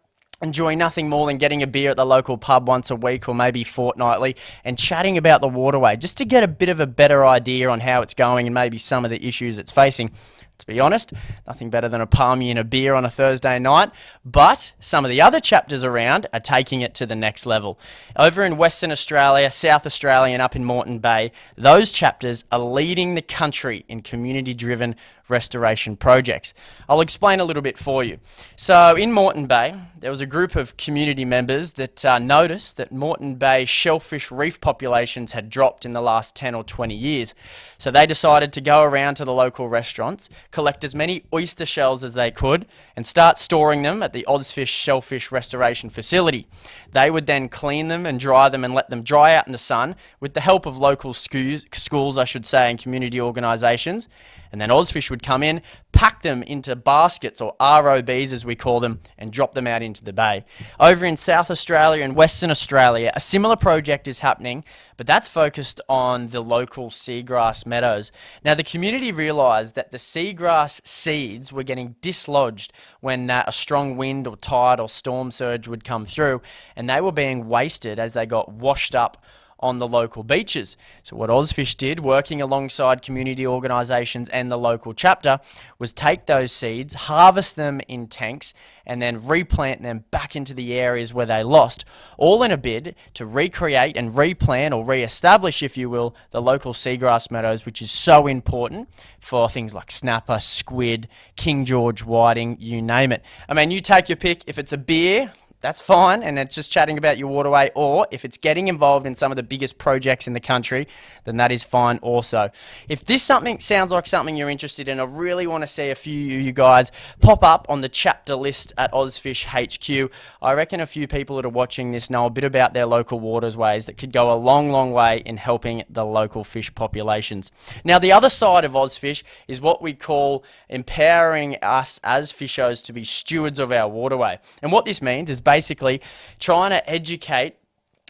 enjoy nothing more than getting a beer at the local pub once a week or maybe fortnightly and chatting about the waterway just to get a bit of a better idea on how it's going and maybe some of the issues it's facing. To be honest, nothing better than a palmy and a beer on a Thursday night, but some of the other chapters around are taking it to the next level. Over in Western Australia, South Australia and up in Moreton Bay, those chapters are leading the country in community-driven restoration projects. I'll explain a little bit for you. So in Moreton Bay, there was a group of community members that noticed that Moreton Bay shellfish reef populations had dropped in the last 10 or 20 years. So they decided to go around to the local restaurants, collect as many oyster shells as they could, and start storing them at the OzFish Shellfish Restoration Facility. They would then clean them and dry them and let them dry out in the sun with the help of local schools, I should say, and community organisations. And then OzFish would come in, pack them into baskets, or ROBs as we call them, and drop them out into the bay. Over in South Australia and Western Australia, a similar project is happening, but that's focused on the local seagrass meadows. Now, the community realised that the seagrass seeds were getting dislodged when a strong wind or tide or storm surge would come through, and they were being wasted as they got washed up on the local beaches. So what OzFish did, working alongside community organisations and the local chapter, was take those seeds, harvest them in tanks, and then replant them back into the areas where they lost, all in a bid to recreate and replant or re-establish, if you will, the local seagrass meadows, which is so important for things like snapper, squid, King George whiting, you name it. I mean, you take your pick. If it's a beer, that's fine, and it's just chatting about your waterway, or if it's getting involved in some of the biggest projects in the country, then that is fine also. If this sounds like something you're interested in, I really want to see a few of you guys pop up on the chapter list at OzFish HQ. I reckon a few people that are watching this know a bit about their local waterways that could go a long, long way in helping the local fish populations. Now, the other side of OzFish is what we call empowering us as fishers to be stewards of our waterway. And what this means is basically trying to educate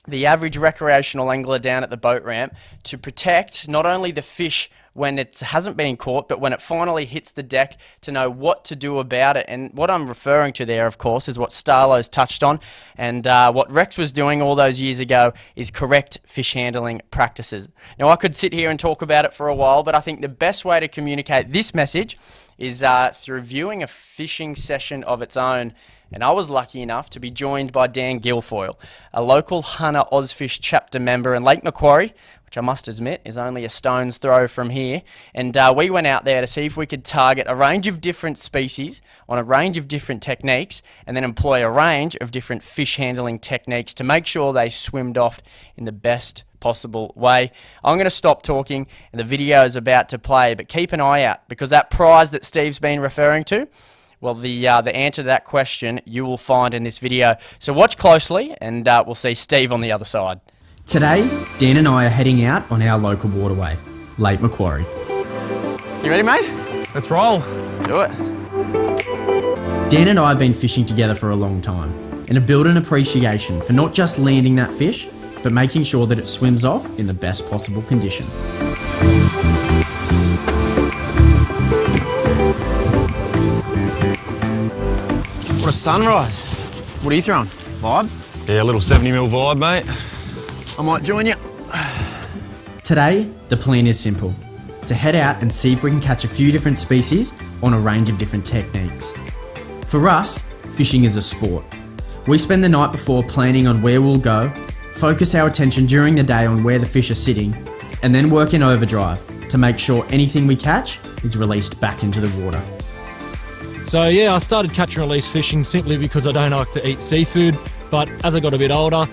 the average recreational angler down at the boat ramp to protect not only the fish when it hasn't been caught, but when it finally hits the deck, to know what to do about it. And what I'm referring to there, of course, is what Starlo's touched on, and what Rex was doing all those years ago is correct fish handling practices. Now, I could sit here and talk about it for a while, but I think the best way to communicate this message is through viewing a fishing session of its own. And I was lucky enough to be joined by Dan Guilfoyle, a local Hunter OzFish chapter member in Lake Macquarie, which I must admit is only a stone's throw from here. And we went out there to see if we could target a range of different species on a range of different techniques, and then employ a range of different fish handling techniques to make sure they swimmed off in the best possible way. I'm going to stop talking, and the video is about to play, but keep an eye out, because that prize that Steve's been referring to, well, the answer to that question you will find in this video. So watch closely, and we'll see Steve on the other side. Today, Dan and I are heading out on our local waterway, Lake Macquarie. You ready, mate? Let's roll. Let's do it. Dan and I have been fishing together for a long time, and have built an appreciation for not just landing that fish, but making sure that it swims off in the best possible condition. What a sunrise. What are you throwing? Vibe? Yeah, a little 70mm vibe, mate. I might join you. Today, the plan is simple: to head out and see if we can catch a few different species on a range of different techniques. For us, fishing is a sport. We spend the night before planning on where we'll go, focus our attention during the day on where the fish are sitting, and then work in overdrive to make sure anything we catch is released back into the water. So yeah, I started catch and release fishing simply because I don't like to eat seafood, but as I got a bit older,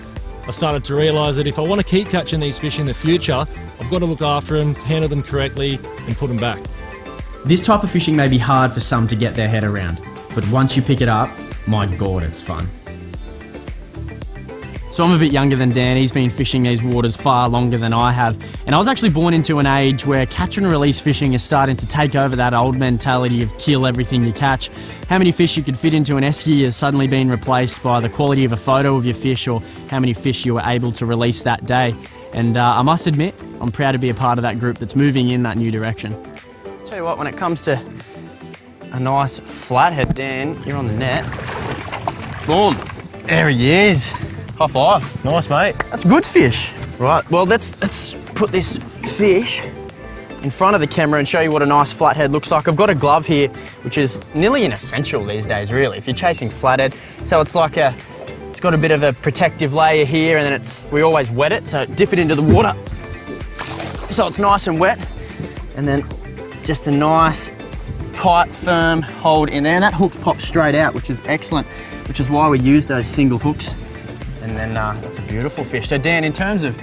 I started to realise that if I want to keep catching these fish in the future, I've got to look after them, handle them correctly, and put them back. This type of fishing may be hard for some to get their head around, but once you pick it up, my God, it's fun. So I'm a bit younger than Dan. He's been fishing these waters far longer than I have. And I was actually born into an age where catch and release fishing is starting to take over that old mentality of kill everything you catch. How many fish you could fit into an esky has suddenly been replaced by the quality of a photo of your fish or how many fish you were able to release that day. And I must admit, I'm proud to be a part of that group that's moving in that new direction. I'll tell you what, when it comes to a nice flathead, Dan, you're on the net. Boom. There he is. High five. Nice, mate. That's good fish. Right, well, let's put this fish in front of the camera and show you what a nice flathead looks like. I've got a glove here, which is nearly an essential these days, really, if you're chasing flathead. So it's like it's got a bit of a protective layer here, and then we always wet it, so dip it into the water so it's nice and wet, and then just a nice, tight, firm hold in there, and that hook pops straight out, which is excellent, which is why we use those single hooks. And then that's a beautiful fish. So Dan, in terms of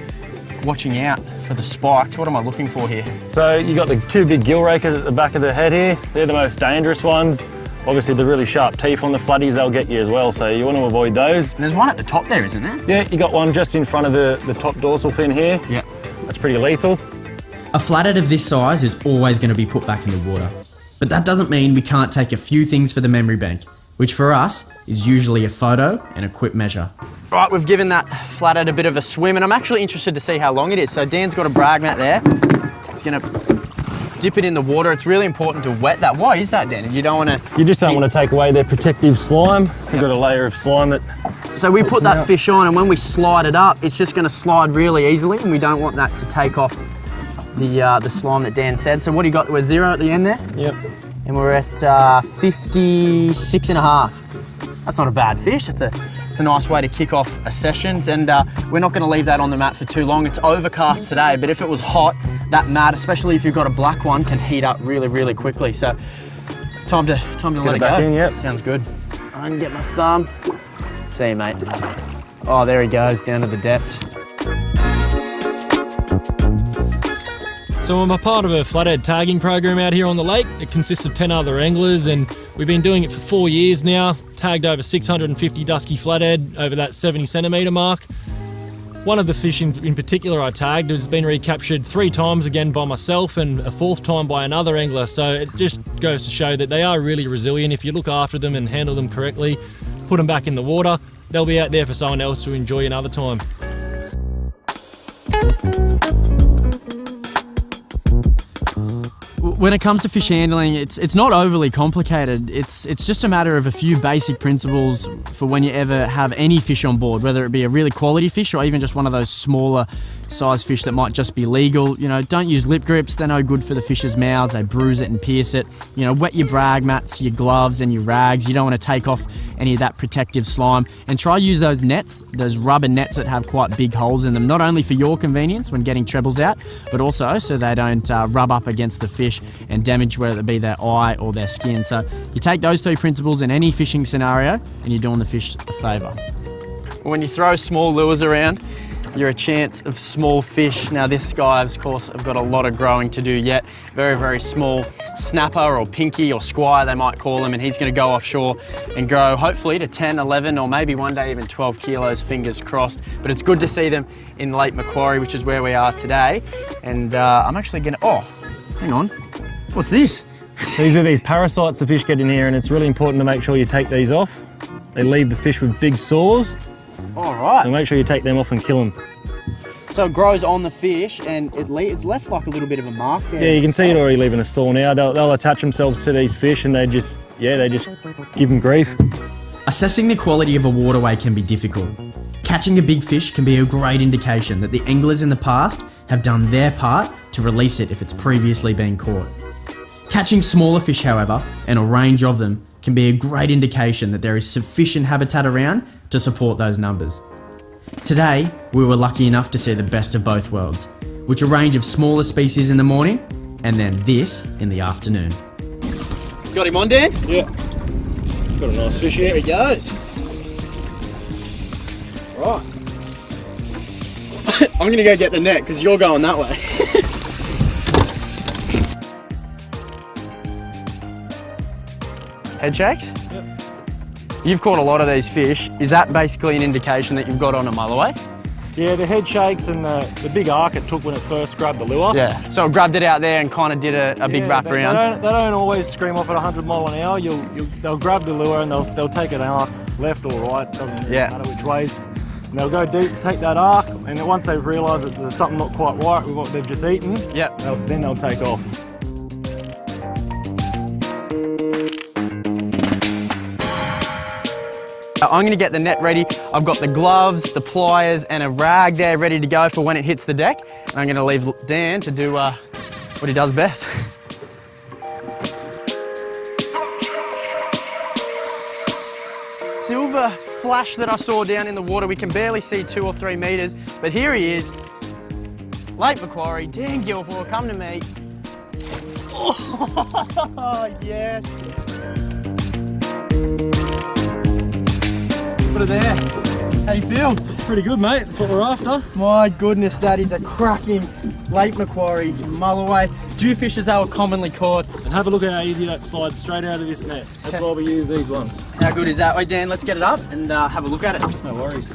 watching out for the spikes, what am I looking for here? So you got the two big gill rakers at the back of the head here. They're the most dangerous ones. Obviously the really sharp teeth on the flatties, they'll get you as well, so you want to avoid those. And there's one at the top there, isn't there? Yeah, you got one just in front of the top dorsal fin here. Yeah. That's pretty lethal. A flathead of this size is always going to be put back in the water. But that doesn't mean we can't take a few things for the memory bank, which for us is usually a photo and a quick measure. Right, we've given that flathead a bit of a swim, and I'm actually interested to see how long it is. So Dan's got a brag mat there. He's going to dip it in the water. It's really important to wet that. Why is that, Dan? You don't want to... You just don't want to take away their protective slime. We've got a layer of slime that... So we put that fish on, and when we slide it up, it's just going to slide really easily, and we don't want that to take off the slime that Dan said. So what do you got? We're 0 at the end there? Yep. And we're at 56 and a half. That's not a bad fish. It's a nice way to kick off a session, and we're not going to leave that on the mat for too long. It's overcast today, but if it was hot, that mat, especially if you've got a black one, can heat up really, really quickly. So time to let it go. In, yep. Sounds good. I can get my thumb. See you, mate. Oh, there he goes, down to the depths. So I'm a part of a flathead tagging program out here on the lake. It consists of 10 other anglers, and we've been doing it for 4 years now. Tagged over 650 dusky flathead over that 70 centimetre mark. One of the fish in particular I tagged has been recaptured 3 times again by myself, and a 4th time by another angler. So it just goes to show that they are really resilient. If you look after them and handle them correctly, put them back in the water, they'll be out there for someone else to enjoy another time. When it comes to fish handling, it's not overly complicated. It's just a matter of a few basic principles for when you ever have any fish on board, whether it be a really quality fish or even just one of those smaller size fish that might just be legal. You know, don't use lip grips. They're no good for the fish's mouths. They bruise it and pierce it. You know, wet your brag mats, your gloves and your rags. You don't want to take off any of that protective slime, and try use those nets, those rubber nets that have quite big holes in them, not only for your convenience when getting trebles out, but also so they don't rub up against the fish and damage whether it be their eye or their skin. So you take those 3 principles in any fishing scenario and you're doing the fish a favour. When you throw small lures around, you're a chance of small fish. Now this guy, of course, I've got a lot of growing to do yet. Very, very small snapper or pinky or squire, they might call him, and he's going to go offshore and grow hopefully to 10, 11, or maybe one day even 12 kilos, fingers crossed. But it's good to see them in Lake Macquarie, which is where we are today. And I'm actually going to, oh, hang on, what's this? These are these parasites the fish get in here, and it's really important to make sure you take these off. They leave the fish with big sores. All right. So make sure you take them off and kill them. So it grows on the fish, and it's left like a little bit of a mark there. Yeah, you can see it already leaving a sore now. They'll attach themselves to these fish, and they just give them grief. Assessing the quality of a waterway can be difficult. Catching a big fish can be a great indication that the anglers in the past have done their part to release it if it's previously been caught. Catching smaller fish, however, and a range of them, can be a great indication that there is sufficient habitat around to support those numbers. Today, we were lucky enough to see the best of both worlds, which a range of smaller species in the morning, and then this in the afternoon. Got him on, Dan? Yeah. Got a nice fish here. There he goes. Right. I'm going to go get the net because you're going that way. Head shakes? Yep. You've caught a lot of these fish. Is that basically an indication that you've got on a mulloway? Yeah, the head shakes and the big arc it took when it first grabbed the lure. Yeah, so it grabbed it out there and kind of did a big wrap around. They don't always scream off at 100 mile an hour. They'll grab the lure and they'll take an arc left or right, doesn't matter which way. And they'll go deep, take that arc, and then once they've realised that there's something not quite right with what they've just eaten, then they'll take off. I'm going to get the net ready. I've got the gloves, the pliers and a rag there ready to go for when it hits the deck. And I'm going to leave Dan to do what he does best. Silver flash that I saw down in the water. We can barely see 2 or 3 metres, but here he is. Lake Macquarie, Dan Guilford, come to me. Oh, yes. Put it there. How you feel? Pretty good, mate. That's what we're after. My goodness, that is a cracking Lake Macquarie mulloway. Jewfish as they were commonly called. And have a look at how easy that slides straight out of this net. That's why we use these ones. How good is that? Wait, Dan, let's get it up and have a look at it. No worries.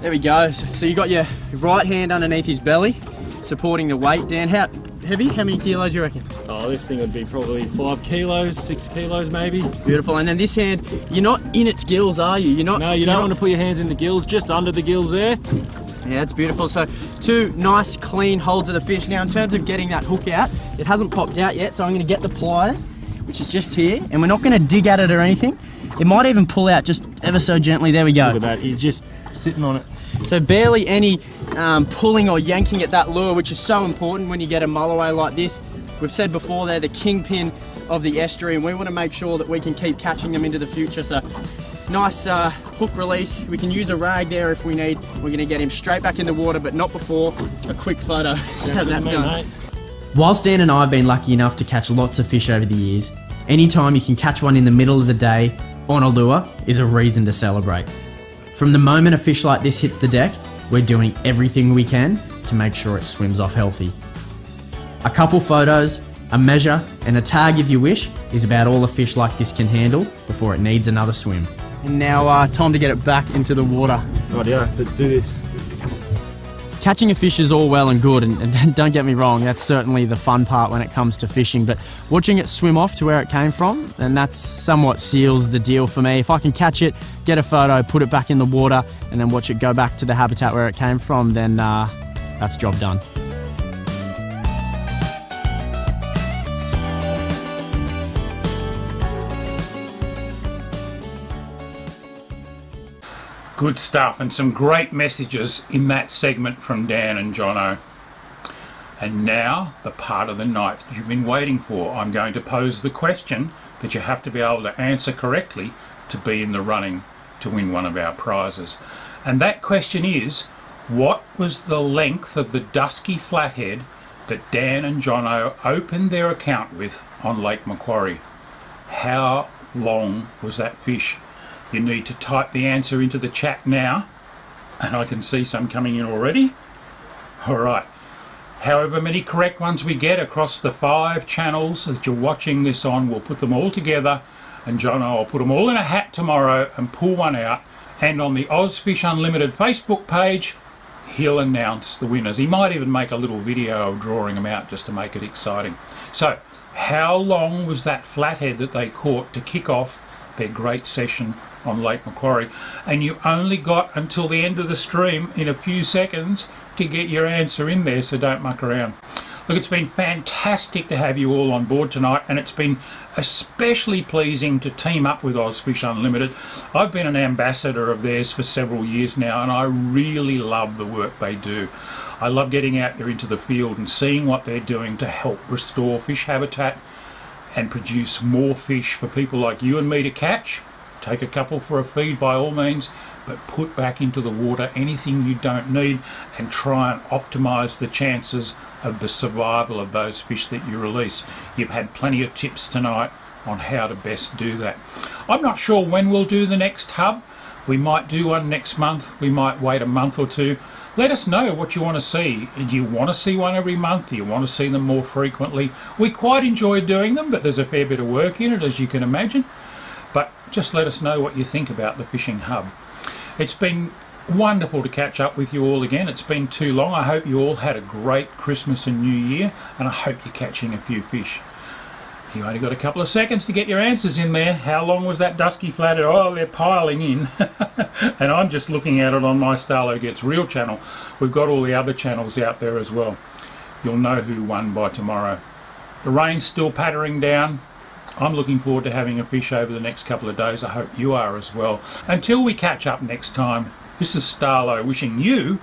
There we go. So you got your right hand underneath his belly, supporting the weight. Dan, how heavy? How many kilos you reckon? Oh, this thing would be probably 5 kilos, 6 kilos maybe. Beautiful. And then this hand, you're not in its gills, are you? You're not. No, you don't want to put your hands in the gills, just under the gills there. Yeah, it's beautiful. So 2 nice clean holds of the fish. Now in terms of getting that hook out, it hasn't popped out yet, so I'm going to get the pliers, which is just here, and we're not going to dig at it or anything. It might even pull out just ever so gently. There we go. Look at that, he's just sitting on it. So barely any pulling or yanking at that lure, which is so important when you get a mulloway like this. We've said before they're the kingpin of the estuary, and we want to make sure that we can keep catching them into the future. So nice hook release. We can use a rag there if we need. We're going to get him straight back in the water, but not before a quick photo. How's that sound? Whilst Dan and I have been lucky enough to catch lots of fish over the years, anytime you can catch one in the middle of the day on a lure is a reason to celebrate. From the moment a fish like this hits the deck, we're doing everything we can to make sure it swims off healthy. A couple photos, a measure and a tag if you wish is about all a fish like this can handle before it needs another swim. And now time to get it back into the water. Rightio, let's do this. Catching a fish is all well and good, and don't get me wrong, that's certainly the fun part when it comes to fishing, but watching it swim off to where it came from, and that somewhat seals the deal for me. If I can catch it, get a photo, put it back in the water, and then watch it go back to the habitat where it came from, then that's job done. Good stuff, and some great messages in that segment from Dan and Jono. And now, the part of the night that you've been waiting for. I'm going to pose the question that you have to be able to answer correctly to be in the running to win one of our prizes. And that question is, what was the length of the dusky flathead that Dan and Jono opened their account with on Lake Macquarie? How long was that fish? You need to type the answer into the chat now, and I can see some coming in already. Alright, however many correct ones we get across the 5 channels that you're watching this on, we'll put them all together, and Jono will put them all in a hat tomorrow and pull one out, and on the OzFish Unlimited Facebook page he'll announce the winners. He might even make a little video of drawing them out just to make it exciting. So, how long was that flathead that they caught to kick off their great session on Lake Macquarie? And you only got until the end of the stream in a few seconds to get your answer in there, so don't muck around. Look, it's been fantastic to have you all on board tonight, and it's been especially pleasing to team up with OzFish Unlimited. I've been an ambassador of theirs for several years now, and I really love the work they do. I love getting out there into the field and seeing what they're doing to help restore fish habitat and produce more fish for people like you and me to catch. Take a couple for a feed by all means, but put back into the water anything you don't need and try and optimize the chances of the survival of those fish that you release. You've had plenty of tips tonight on how to best do that. I'm not sure when we'll do the next hub. We might do one next month, we might wait a month or two. Let us know what you want to see. Do you want to see one every month? Do you want to see them more frequently? We quite enjoy doing them, but there's a fair bit of work in it, as you can imagine. But just let us know what you think about the fishing hub. It's been wonderful to catch up with you all again. It's been too long. I hope you all had a great Christmas and New Year, and I hope you're catching a few fish. You only got a couple of seconds to get your answers in there. How long was that dusky flathead? Oh, they're piling in. And I'm just looking at it on my Starlo Gets Real channel. We've got all the other channels out there as well. You'll know who won by tomorrow. The rain's still pattering down. I'm looking forward to having a fish over the next couple of days. I hope you are as well. Until we catch up next time, this is Starlo wishing you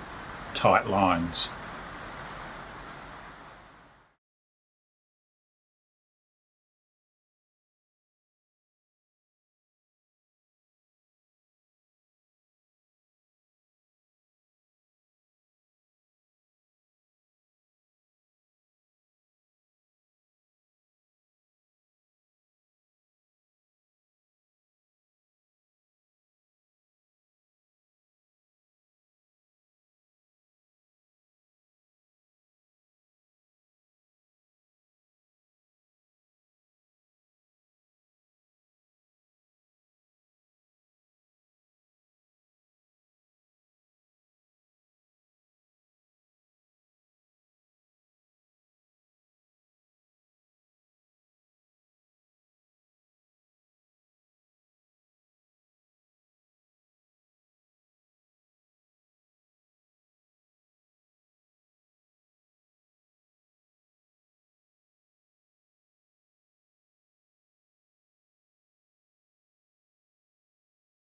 tight lines.